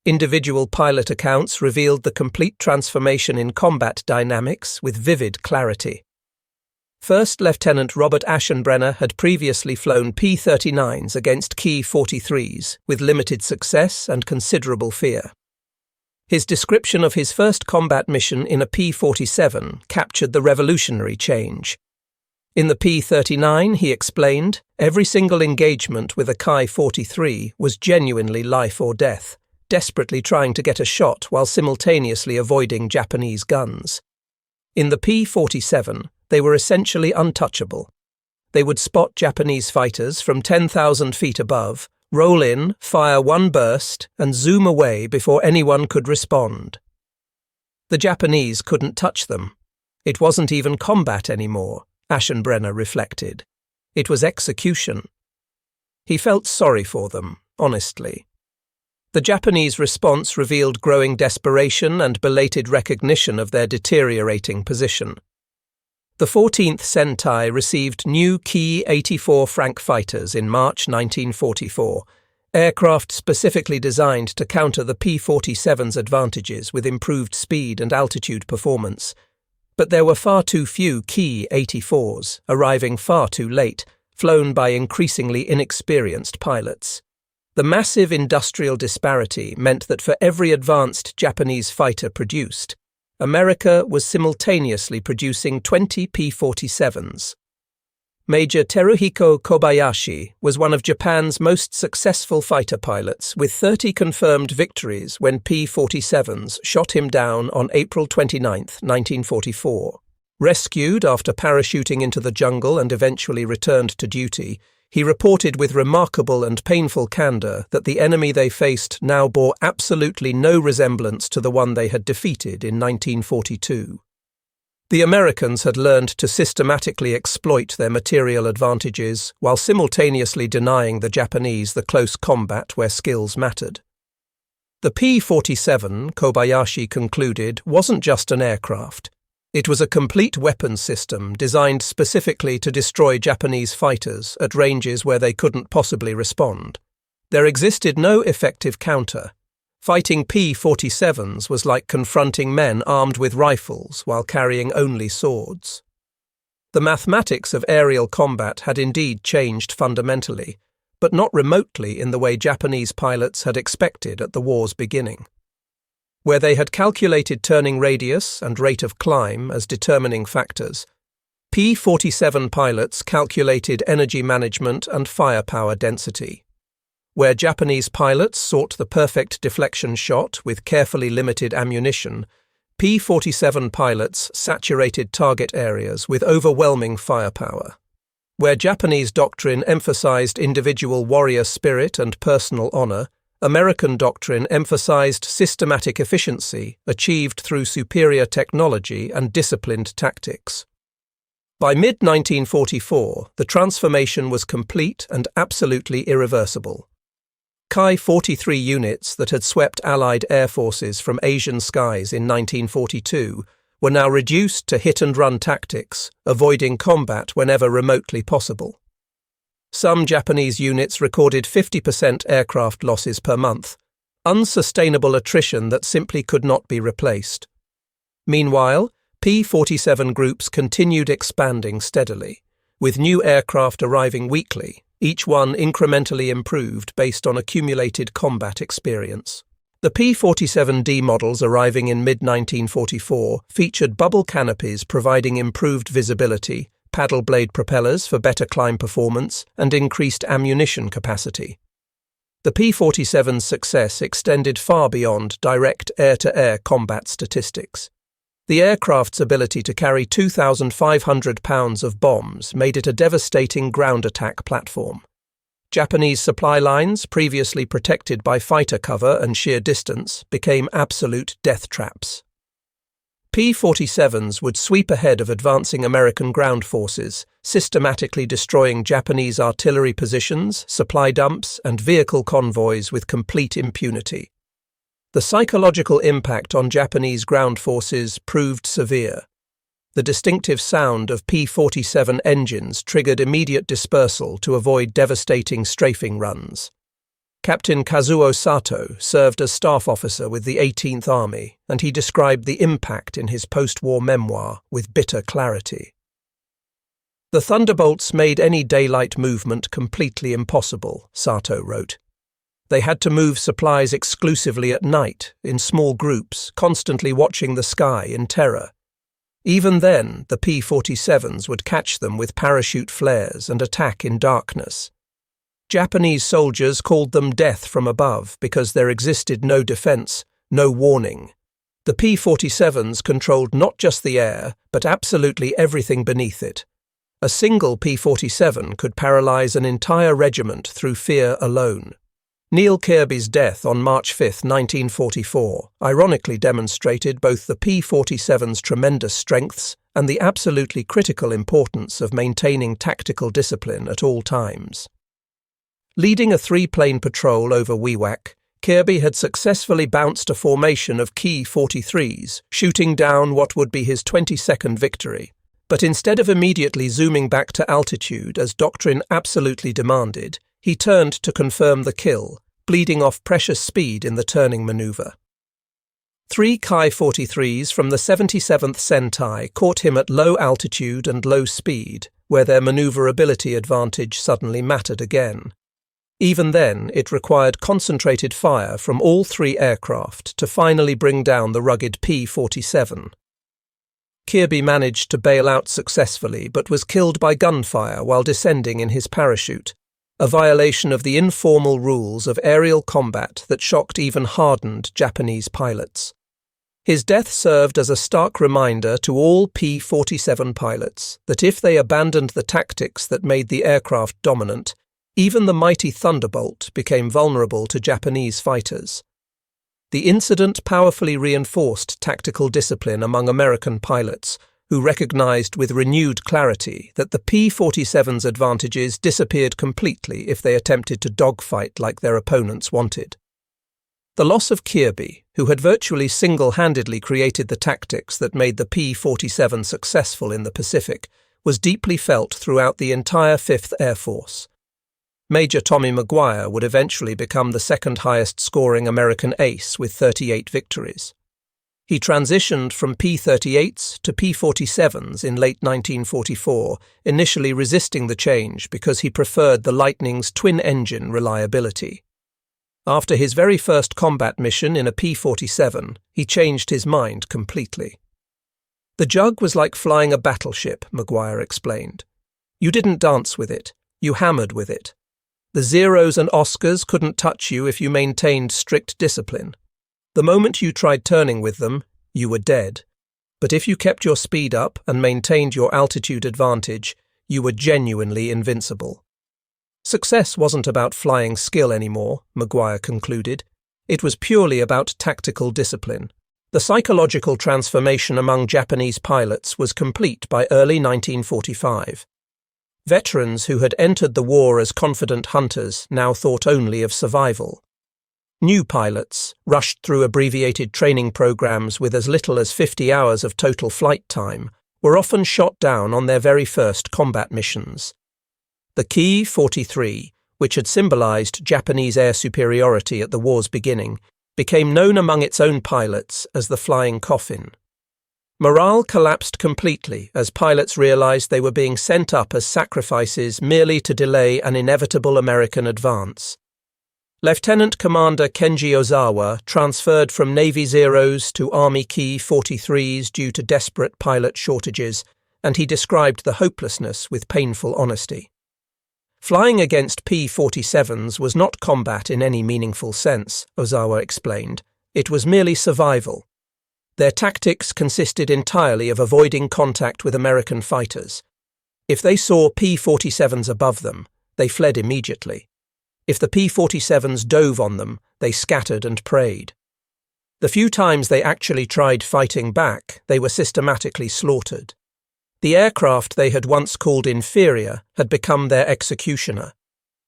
A: Individual pilot accounts revealed the complete transformation in combat dynamics with vivid clarity. First Lieutenant Robert Aschenbrenner had previously flown P-39s against Ki-43s with limited success and considerable fear. His description of his first combat mission in a P-47 captured the revolutionary change. In the P-39, he explained, every single engagement with a Ki-43 was genuinely life or death, desperately trying to get a shot while simultaneously avoiding Japanese guns. In the P-47, they were essentially untouchable. They would spot Japanese fighters from 10,000 feet above, roll in, fire one burst, and zoom away before anyone could respond. The Japanese couldn't touch them. It wasn't even combat anymore, Aschenbrenner reflected. It was execution. He felt sorry for them, honestly. The Japanese response revealed growing desperation and belated recognition of their deteriorating position. The 14th Sentai received new Ki-84 Frank fighters in March 1944, aircraft specifically designed to counter the P-47's advantages with improved speed and altitude performance. But there were far too few Ki-84s, arriving far too late, flown by increasingly inexperienced pilots. The massive industrial disparity meant that for every advanced Japanese fighter produced, America was simultaneously producing 20 P-47s. Major Teruhiko Kobayashi was one of Japan's most successful fighter pilots, with 30 confirmed victories when P-47s shot him down on April 29, 1944. Rescued after parachuting into the jungle and eventually returned to duty, he reported with remarkable and painful candor that the enemy they faced now bore absolutely no resemblance to the one they had defeated in 1942. The Americans had learned to systematically exploit their material advantages while simultaneously denying the Japanese the close combat where skills mattered. The P-47, Kobayashi concluded, wasn't just an aircraft. It was a complete weapons system designed specifically to destroy Japanese fighters at ranges where they couldn't possibly respond. There existed no effective counter. Fighting P-47s was like confronting men armed with rifles while carrying only swords. The mathematics of aerial combat had indeed changed fundamentally, but not remotely in the way Japanese pilots had expected at the war's beginning. Where they had calculated turning radius and rate of climb as determining factors, P-47 pilots calculated energy management and firepower density. Where Japanese pilots sought the perfect deflection shot with carefully limited ammunition, P-47 pilots saturated target areas with overwhelming firepower. Where Japanese doctrine emphasized individual warrior spirit and personal honor, American doctrine emphasized systematic efficiency achieved through superior technology and disciplined tactics. By mid-1944, the transformation was complete and absolutely irreversible. Ki-43 units that had swept Allied air forces from Asian skies in 1942 were now reduced to hit-and-run tactics, avoiding combat whenever remotely possible. Some Japanese units recorded 50% aircraft losses per month, unsustainable attrition that simply could not be replaced. Meanwhile, P-47 groups continued expanding steadily, with new aircraft arriving weekly, each one incrementally improved based on accumulated combat experience. The P-47D models arriving in mid-1944 featured bubble canopies providing improved visibility, paddle blade propellers for better climb performance, and increased ammunition capacity. The P-47's success extended far beyond direct air-to-air combat statistics. The aircraft's ability to carry 2,500 pounds of bombs made it a devastating ground attack platform. Japanese supply lines, previously protected by fighter cover and sheer distance, became absolute death traps. P-47s would sweep ahead of advancing American ground forces, systematically destroying Japanese artillery positions, supply dumps, and vehicle convoys with complete impunity. The psychological impact on Japanese ground forces proved severe. The distinctive sound of P-47 engines triggered immediate dispersal to avoid devastating strafing runs. Captain Kazuo Sato served as staff officer with the 18th Army, and he described the impact in his post-war memoir with bitter clarity. The Thunderbolts made any daylight movement completely impossible, Sato wrote. They had to move supplies exclusively at night, in small groups, constantly watching the sky in terror. Even then, the P-47s would catch them with parachute flares and attack in darkness. Japanese soldiers called them death from above because there existed no defense, no warning. The P-47s controlled not just the air, but absolutely everything beneath it. A single P-47 could paralyze an entire regiment through fear alone. Neil Kirby's death on March 5, 1944, ironically demonstrated both the P-47's tremendous strengths and the absolutely critical importance of maintaining tactical discipline at all times. Leading a 3-plane patrol over Wewak, Kirby had successfully bounced a formation of Ki-43s, shooting down what would be his 22nd victory. But instead of immediately zooming back to altitude as doctrine absolutely demanded, he turned to confirm the kill, bleeding off precious speed in the turning maneuver. 3 Ki-43s from the 77th Sentai caught him at low altitude and low speed, where their maneuverability advantage suddenly mattered again. Even then, it required concentrated fire from all 3 aircraft to finally bring down the rugged P-47. Kirby managed to bail out successfully but was killed by gunfire while descending in his parachute, a violation of the informal rules of aerial combat that shocked even hardened Japanese pilots. His death served as a stark reminder to all P-47 pilots that if they abandoned the tactics that made the aircraft dominant, even the mighty Thunderbolt became vulnerable to Japanese fighters. The incident powerfully reinforced tactical discipline among American pilots, who recognized with renewed clarity that the P-47's advantages disappeared completely if they attempted to dogfight like their opponents wanted. The loss of Kirby, who had virtually single-handedly created the tactics that made the P-47 successful in the Pacific, was deeply felt throughout the entire 5th Air Force. Major Tommy Maguire would eventually become the second highest-scoring American ace with 38 victories. He transitioned from P-38s to P-47s in late 1944, initially resisting the change because he preferred the Lightning's twin-engine reliability. After his very first combat mission in a P-47, he changed his mind completely. The Jug was like flying a battleship, Maguire explained. You didn't dance with it, you hammered with it. The Zeros and Oscars couldn't touch you if you maintained strict discipline. The moment you tried turning with them, you were dead. But if you kept your speed up and maintained your altitude advantage, you were genuinely invincible. Success wasn't about flying skill anymore, Maguire concluded. It was purely about tactical discipline. The psychological transformation among Japanese pilots was complete by early 1945. Veterans who had entered the war as confident hunters now thought only of survival. New pilots, rushed through abbreviated training programs with as little as 50 hours of total flight time, were often shot down on their very first combat missions. The Ki-43, which had symbolized Japanese air superiority at the war's beginning, became known among its own pilots as the Flying Coffin. Morale collapsed completely as pilots realized they were being sent up as sacrifices merely to delay an inevitable American advance. Lieutenant Commander Kenji Ozawa transferred from Navy Zeros to Army Ki-43s due to desperate pilot shortages, and he described the hopelessness with painful honesty. Flying against P-47s was not combat in any meaningful sense, Ozawa explained. It was merely survival. Their tactics consisted entirely of avoiding contact with American fighters. If they saw P-47s above them, they fled immediately. If the P-47s dove on them, they scattered and prayed. The few times they actually tried fighting back, they were systematically slaughtered. The aircraft they had once called inferior had become their executioner.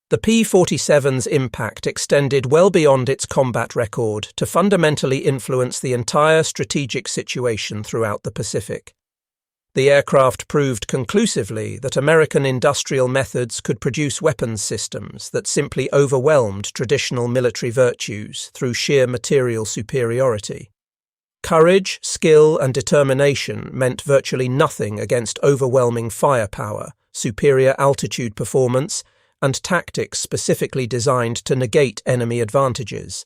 A: The P-47's impact extended well beyond its combat record to fundamentally influence the entire strategic situation throughout the Pacific. The aircraft proved conclusively that American industrial methods could produce weapons systems that simply overwhelmed traditional military virtues through sheer material superiority. Courage, skill, and determination meant virtually nothing against overwhelming firepower, superior altitude performance, and tactics specifically designed to negate enemy advantages.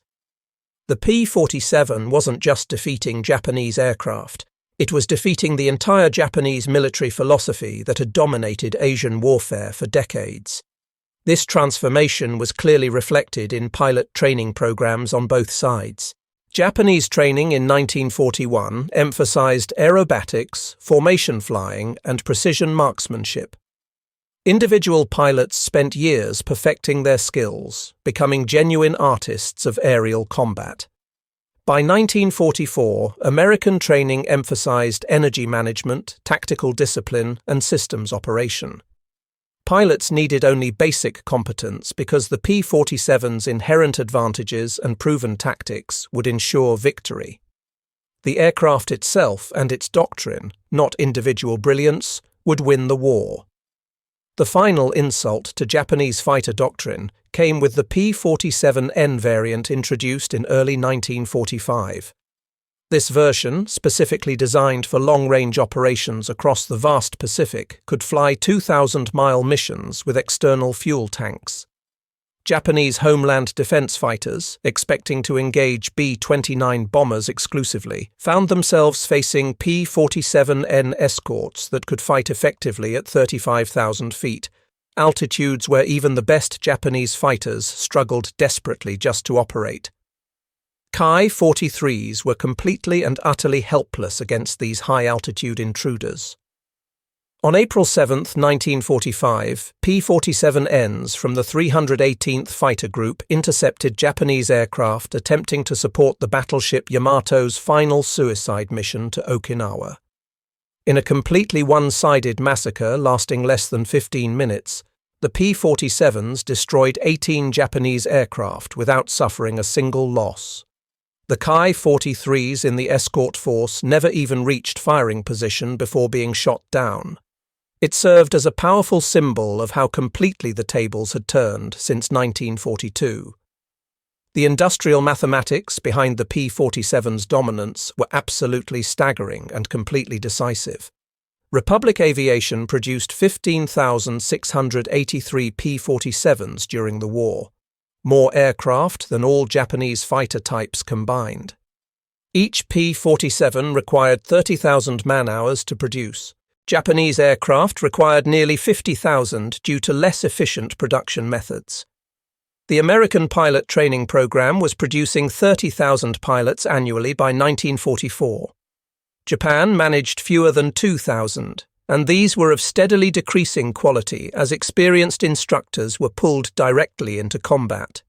A: The P-47 wasn't just defeating Japanese aircraft, it was defeating the entire Japanese military philosophy that had dominated Asian warfare for decades. This transformation was clearly reflected in pilot training programs on both sides. Japanese training in 1941 emphasized aerobatics, formation flying, and precision marksmanship. Individual pilots spent years perfecting their skills, becoming genuine artists of aerial combat. By 1944, American training emphasized energy management, tactical discipline, and systems operation. Pilots needed only basic competence because the P-47's inherent advantages and proven tactics would ensure victory. The aircraft itself and its doctrine, not individual brilliance, would win the war. The final insult to Japanese fighter doctrine came with the P-47N variant introduced in early 1945. This version, specifically designed for long-range operations across the vast Pacific, could fly 2,000-mile missions with external fuel tanks. Japanese homeland defense fighters, expecting to engage B-29 bombers exclusively, found themselves facing P-47N escorts that could fight effectively at 35,000 feet, altitudes where even the best Japanese fighters struggled desperately just to operate. Ki-43s were completely and utterly helpless against these high-altitude intruders. On April 7, 1945, P-47Ns from the 318th Fighter Group intercepted Japanese aircraft attempting to support the battleship Yamato's final suicide mission to Okinawa. In a completely one-sided massacre lasting less than 15 minutes, the P-47s destroyed 18 Japanese aircraft without suffering a single loss. The Ki-43s in the escort force never even reached firing position before being shot down. It served as a powerful symbol of how completely the tables had turned since 1942. The industrial mathematics behind the P-47's dominance were absolutely staggering and completely decisive. Republic Aviation produced 15,683 P-47s during the war, more aircraft than all Japanese fighter types combined. Each P-47 required 30,000 man-hours to produce. Japanese aircraft required nearly 50,000 due to less efficient production methods. The American pilot training program was producing 30,000 pilots annually by 1944. Japan managed fewer than 2,000, and these were of steadily decreasing quality as experienced instructors were pulled directly into combat.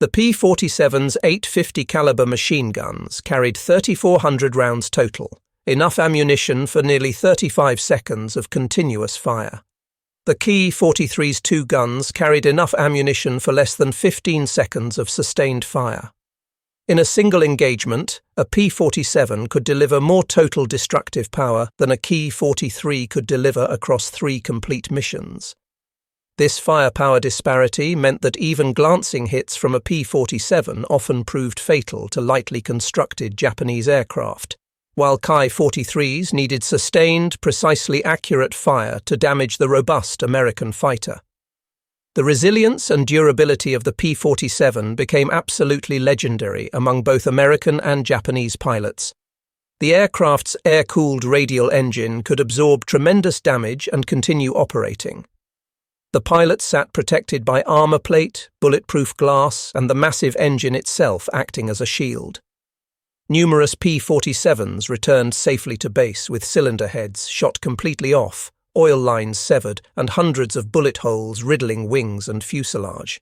A: The P-47's 850 caliber machine guns carried 3,400 rounds total, enough ammunition for nearly 35 seconds of continuous fire. The Ki-43's two guns carried enough ammunition for less than 15 seconds of sustained fire. In a single engagement, a P-47 could deliver more total destructive power than a Ki-43 could deliver across 3 complete missions. This firepower disparity meant that even glancing hits from a P-47 often proved fatal to lightly constructed Japanese aircraft, while Ki-43s needed sustained, precisely accurate fire to damage the robust American fighter. The resilience and durability of the P-47 became absolutely legendary among both American and Japanese pilots. The aircraft's air-cooled radial engine could absorb tremendous damage and continue operating. The pilots sat protected by armor plate, bulletproof glass, and the massive engine itself acting as a shield. Numerous P-47s returned safely to base with cylinder heads shot completely off, oil lines severed, and hundreds of bullet holes riddling wings and fuselage.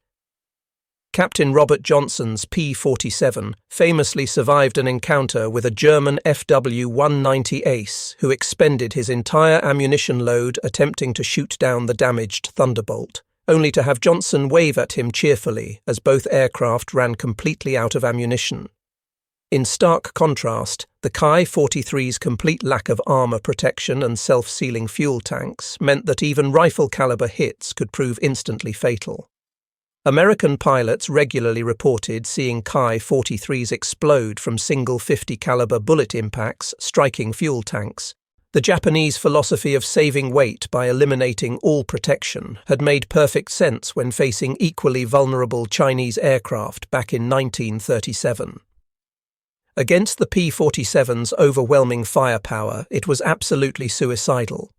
A: Captain Robert Johnson's P-47 famously survived an encounter with a German FW-190 Ace who expended his entire ammunition load attempting to shoot down the damaged Thunderbolt, only to have Johnson wave at him cheerfully as both aircraft ran completely out of ammunition. In stark contrast, the Ki-43's complete lack of armor protection and self-sealing fuel tanks meant that even rifle-caliber hits could prove instantly fatal. American pilots regularly reported seeing Ki-43s explode from single 50-caliber bullet impacts striking fuel tanks. The Japanese philosophy of saving weight by eliminating all protection had made perfect sense when facing equally vulnerable Chinese aircraft back in 1937. Against the P-47's overwhelming firepower, it was absolutely suicidal.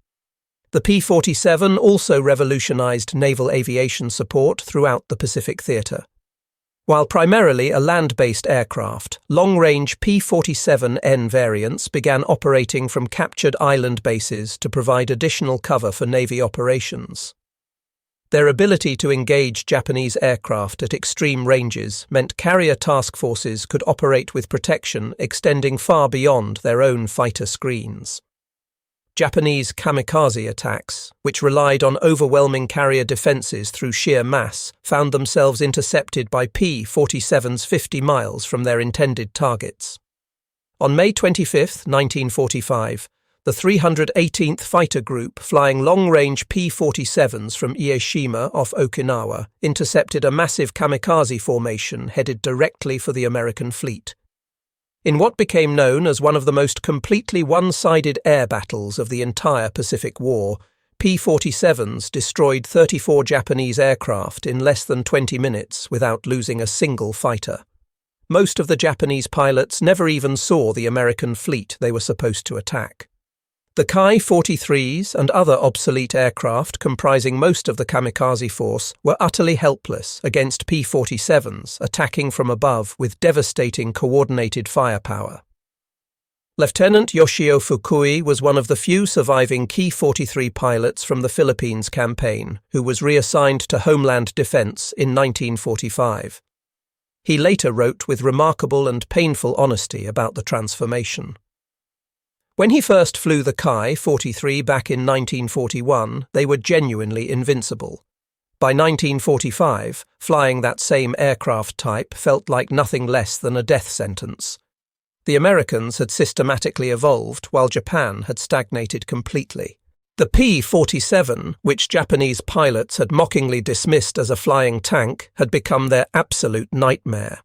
A: The P-47 also revolutionized naval aviation support throughout the Pacific Theater. While primarily a land-based aircraft, long-range P-47N variants began operating from captured island bases to provide additional cover for Navy operations. Their ability to engage Japanese aircraft at extreme ranges meant carrier task forces could operate with protection extending far beyond their own fighter screens. Japanese kamikaze attacks, which relied on overwhelming carrier defenses through sheer mass, found themselves intercepted by P-47s 50 miles from their intended targets. On May 25, 1945, the 318th Fighter Group, flying long-range P-47s from Ieshima off Okinawa, intercepted a massive kamikaze formation headed directly for the American fleet. In what became known as one of the most completely one-sided air battles of the entire Pacific War, P-47s destroyed 34 Japanese aircraft in less than 20 minutes without losing a single fighter. Most of the Japanese pilots never even saw the American fleet they were supposed to attack. The Ki-43s and other obsolete aircraft comprising most of the kamikaze force were utterly helpless against P-47s attacking from above with devastating coordinated firepower. Lieutenant Yoshio Fukui was one of the few surviving Ki-43 pilots from the Philippines campaign who was reassigned to Homeland Defense in 1945. He later wrote with remarkable and painful honesty about the transformation. When he first flew the Ki-43 back in 1941, they were genuinely invincible. By 1945, flying that same aircraft type felt like nothing less than a death sentence. The Americans had systematically evolved while Japan had stagnated completely. The P-47, which Japanese pilots had mockingly dismissed as a flying tank, had become their absolute nightmare.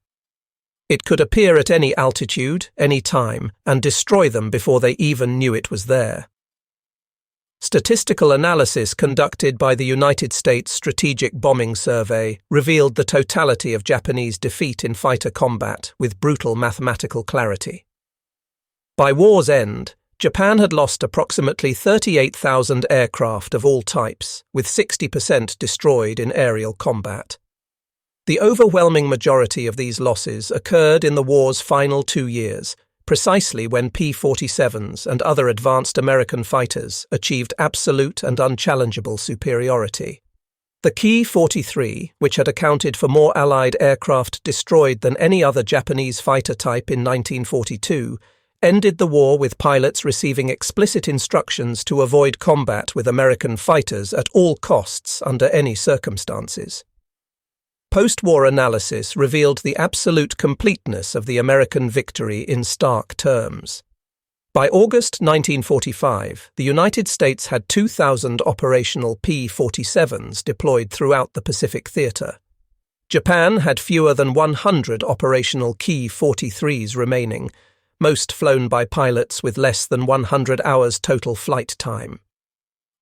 A: It could appear at any altitude, any time, and destroy them before they even knew it was there. Statistical analysis conducted by the United States Strategic Bombing Survey revealed the totality of Japanese defeat in fighter combat with brutal mathematical clarity. By war's end, Japan had lost approximately 38,000 aircraft of all types, with 60% destroyed in aerial combat. The overwhelming majority of these losses occurred in the war's final 2 years, precisely when P-47s and other advanced American fighters achieved absolute and unchallengeable superiority. The Ki-43, which had accounted for more Allied aircraft destroyed than any other Japanese fighter type in 1942, ended the war with pilots receiving explicit instructions to avoid combat with American fighters at all costs under any circumstances. Post-war analysis revealed the absolute completeness of the American victory in stark terms. By August 1945, the United States had 2,000 operational P-47s deployed throughout the Pacific Theater. Japan had fewer than 100 operational Ki-43s remaining, most flown by pilots with less than 100 hours total flight time.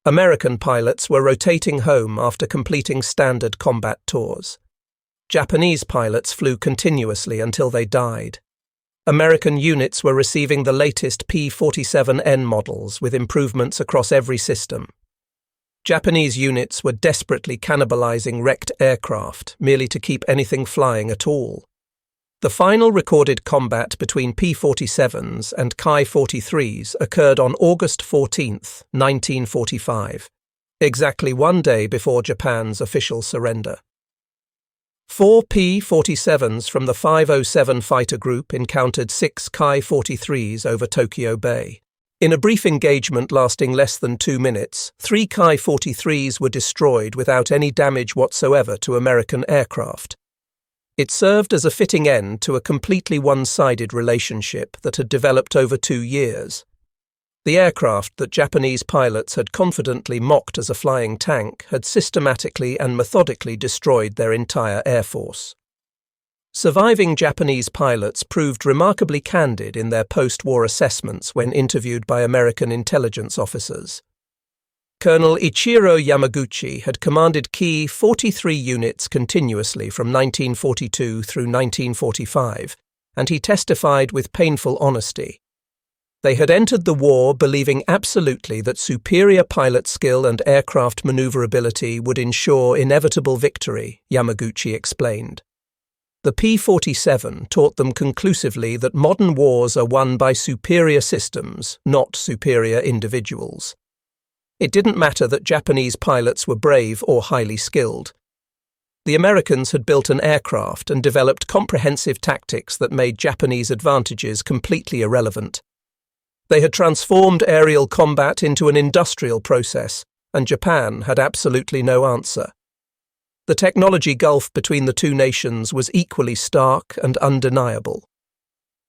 A: American pilots were rotating home after completing standard combat tours. Japanese pilots flew continuously until they died. American units were receiving the latest P-47N models with improvements across every system. Japanese units were desperately cannibalizing wrecked aircraft merely to keep anything flying at all. The final recorded combat between P-47s and Ki-43s occurred on August 14, 1945, exactly 1 day before Japan's official surrender. 4 P-47s from the 507 fighter group encountered 6 Ki-43s over Tokyo Bay. In a brief engagement lasting less than 2 minutes, 3 Ki-43s were destroyed without any damage whatsoever to American aircraft. It served as a fitting end to a completely one-sided relationship that had developed over 2 years. The aircraft that Japanese pilots had confidently mocked as a flying tank had systematically and methodically destroyed their entire air force. Surviving Japanese pilots proved remarkably candid in their post-war assessments when interviewed by American intelligence officers. Colonel Ichiro Yamaguchi had commanded Ki-43 units continuously from 1942 through 1945, and he testified with painful honesty. They had entered the war believing absolutely that superior pilot skill and aircraft maneuverability would ensure inevitable victory, Yamaguchi explained. The P-47 taught them conclusively that modern wars are won by superior systems, not superior individuals. It didn't matter that Japanese pilots were brave or highly skilled. The Americans had built an aircraft and developed comprehensive tactics that made Japanese advantages completely irrelevant. They had transformed aerial combat into an industrial process, and Japan had absolutely no answer. The technology gulf between the two nations was equally stark and undeniable.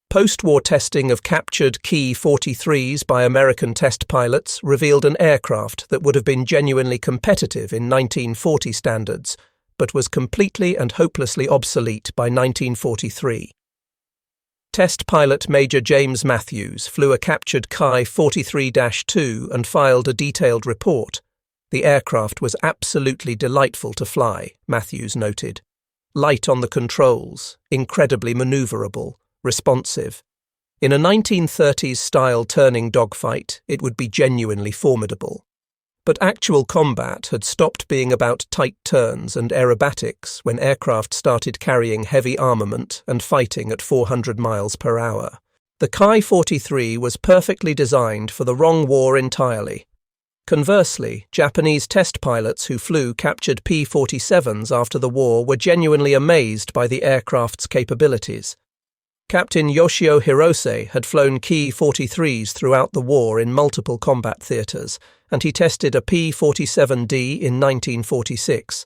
A: Post-war testing of captured Ki-43s by American test pilots revealed an aircraft that would have been genuinely competitive in 1940 standards, but was completely and hopelessly obsolete by 1943. Test pilot Major James Matthews flew a captured Ki-43-2 and filed a detailed report. The aircraft was absolutely delightful to fly, Matthews noted. Light on the controls, incredibly maneuverable, responsive. In a 1930s-style turning dogfight, it would be genuinely formidable. But actual combat had stopped being about tight turns and aerobatics when aircraft started carrying heavy armament and fighting at 400 miles per hour. The Ki-43 was perfectly designed for the wrong war entirely. Conversely, Japanese test pilots who flew captured P-47s after the war were genuinely amazed by the aircraft's capabilities. Captain Yoshio Hirose had flown Ki-43s throughout the war in multiple combat theatres, and he tested a P-47D in 1946.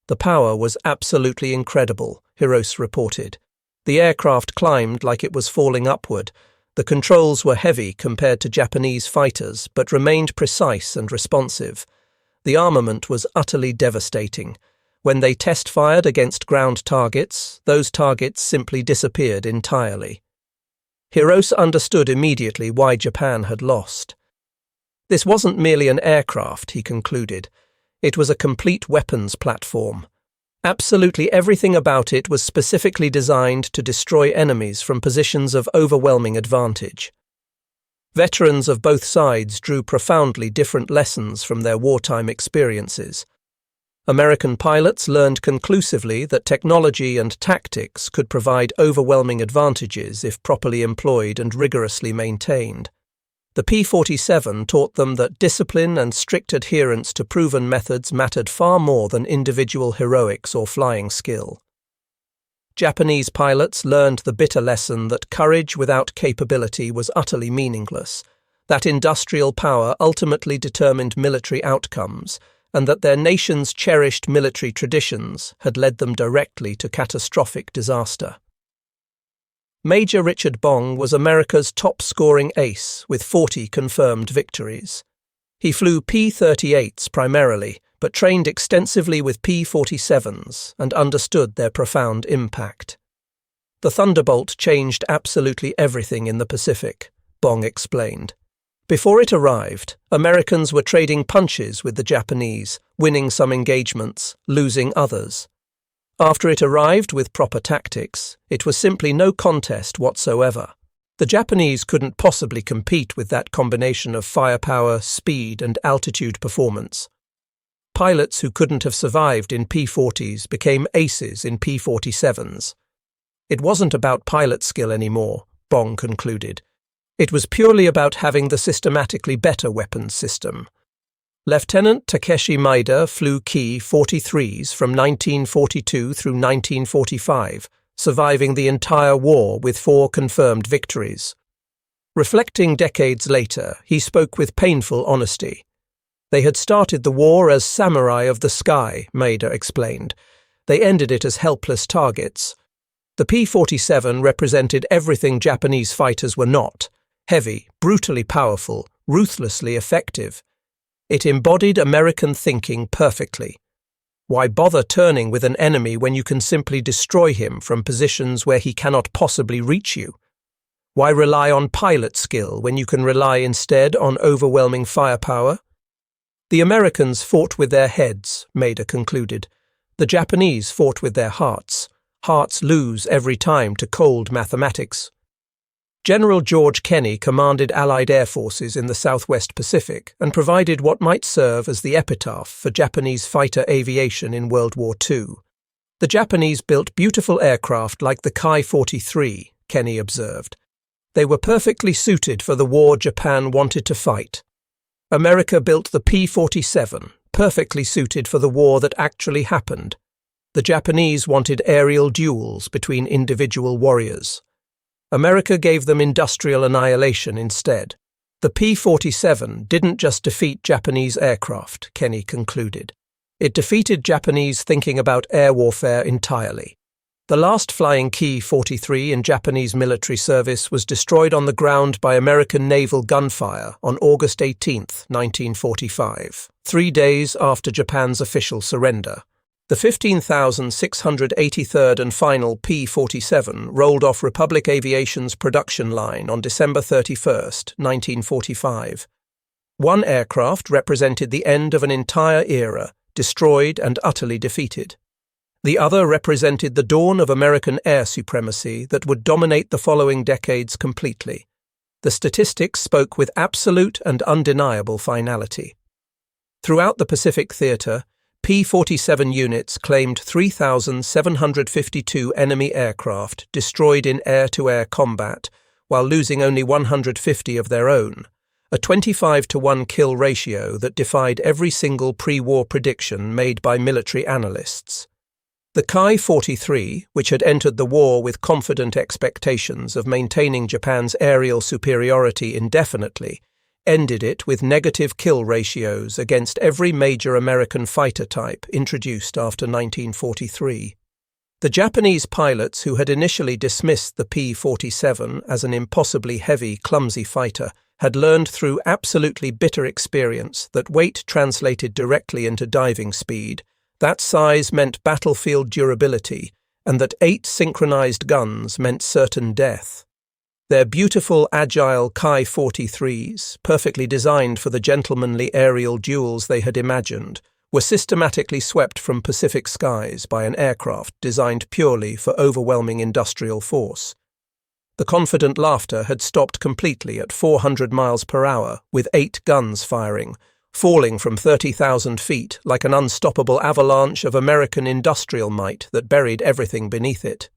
A: The power was absolutely incredible, Hirose reported. The aircraft climbed like it was falling upward. The controls were heavy compared to Japanese fighters, but remained precise and responsive. The armament was utterly devastating. When they test-fired against ground targets, those targets simply disappeared entirely. Hirose understood immediately why Japan had lost. This wasn't merely an aircraft, he concluded. It was a complete weapons platform. Absolutely everything about it was specifically designed to destroy enemies from positions of overwhelming advantage. Veterans of both sides drew profoundly different lessons from their wartime experiences. American pilots learned conclusively that technology and tactics could provide overwhelming advantages if properly employed and rigorously maintained. The P-47 taught them that discipline and strict adherence to proven methods mattered far more than individual heroics or flying skill. Japanese pilots learned the bitter lesson that courage without capability was utterly meaningless, that industrial power ultimately determined military outcomes, and that their nation's cherished military traditions had led them directly to catastrophic disaster. Major Richard Bong was America's top-scoring ace with 40 confirmed victories. He flew P-38s primarily, but trained extensively with P-47s and understood their profound impact. The Thunderbolt changed absolutely everything in the Pacific, Bong explained. Before it arrived, Americans were trading punches with the Japanese, winning some engagements, losing others. After it arrived with proper tactics, it was simply no contest whatsoever. The Japanese couldn't possibly compete with that combination of firepower, speed, and altitude performance. Pilots who couldn't have survived in P-40s became aces in P-47s. It wasn't about pilot skill anymore, Bong concluded. It was purely about having the systematically better weapons system. Lieutenant Takeshi Maeda flew Ki-43s from 1942 through 1945, surviving the entire war with 4 confirmed victories. Reflecting decades later, he spoke with painful honesty. They had started the war as samurai of the sky, Maeda explained. They ended it as helpless targets. The P-47 represented everything Japanese fighters were not: heavy, brutally powerful, ruthlessly effective. It embodied American thinking perfectly. Why bother turning with an enemy when you can simply destroy him from positions where he cannot possibly reach you? Why rely on pilot skill when you can rely instead on overwhelming firepower? The Americans fought with their heads, Maeda concluded. The Japanese fought with their hearts. Hearts lose every time to cold mathematics. General George Kenney commanded Allied air forces in the Southwest Pacific and provided what might serve as the epitaph for Japanese fighter aviation in World War II. The Japanese built beautiful aircraft like the Ki-43, Kenney observed. They were perfectly suited for the war Japan wanted to fight. America built the P-47, perfectly suited for the war that actually happened. The Japanese wanted aerial duels between individual warriors. America gave them industrial annihilation instead. The P-47 didn't just defeat Japanese aircraft, Kenney concluded. It defeated Japanese thinking about air warfare entirely. The last flying Ki-43 in Japanese military service was destroyed on the ground by American naval gunfire on August 18, 1945, 3 days after Japan's official surrender. The 15,683rd and final P-47 rolled off Republic Aviation's production line on December 31, 1945. One aircraft represented the end of an entire era, destroyed and utterly defeated. The other represented the dawn of American air supremacy that would dominate the following decades completely. The statistics spoke with absolute and undeniable finality. Throughout the Pacific Theater, P-47 units claimed 3,752 enemy aircraft destroyed in air-to-air combat, while losing only 150 of their own, a 25-to-1 kill ratio that defied every single pre-war prediction made by military analysts. The Ki-43, which had entered the war with confident expectations of maintaining Japan's aerial superiority indefinitely, ended it with negative kill ratios against every major American fighter type introduced after 1943. The Japanese pilots who had initially dismissed the P-47 as an impossibly heavy, clumsy fighter had learned through absolutely bitter experience that weight translated directly into diving speed, that size meant battlefield durability, and that 8 synchronized guns meant certain death. Their beautiful, agile Ki-43s, perfectly designed for the gentlemanly aerial duels they had imagined, were systematically swept from Pacific skies by an aircraft designed purely for overwhelming industrial force. The confident laughter had stopped completely at 400 miles per hour, with 8 guns firing, falling from 30,000 feet like an unstoppable avalanche of American industrial might that buried everything beneath it.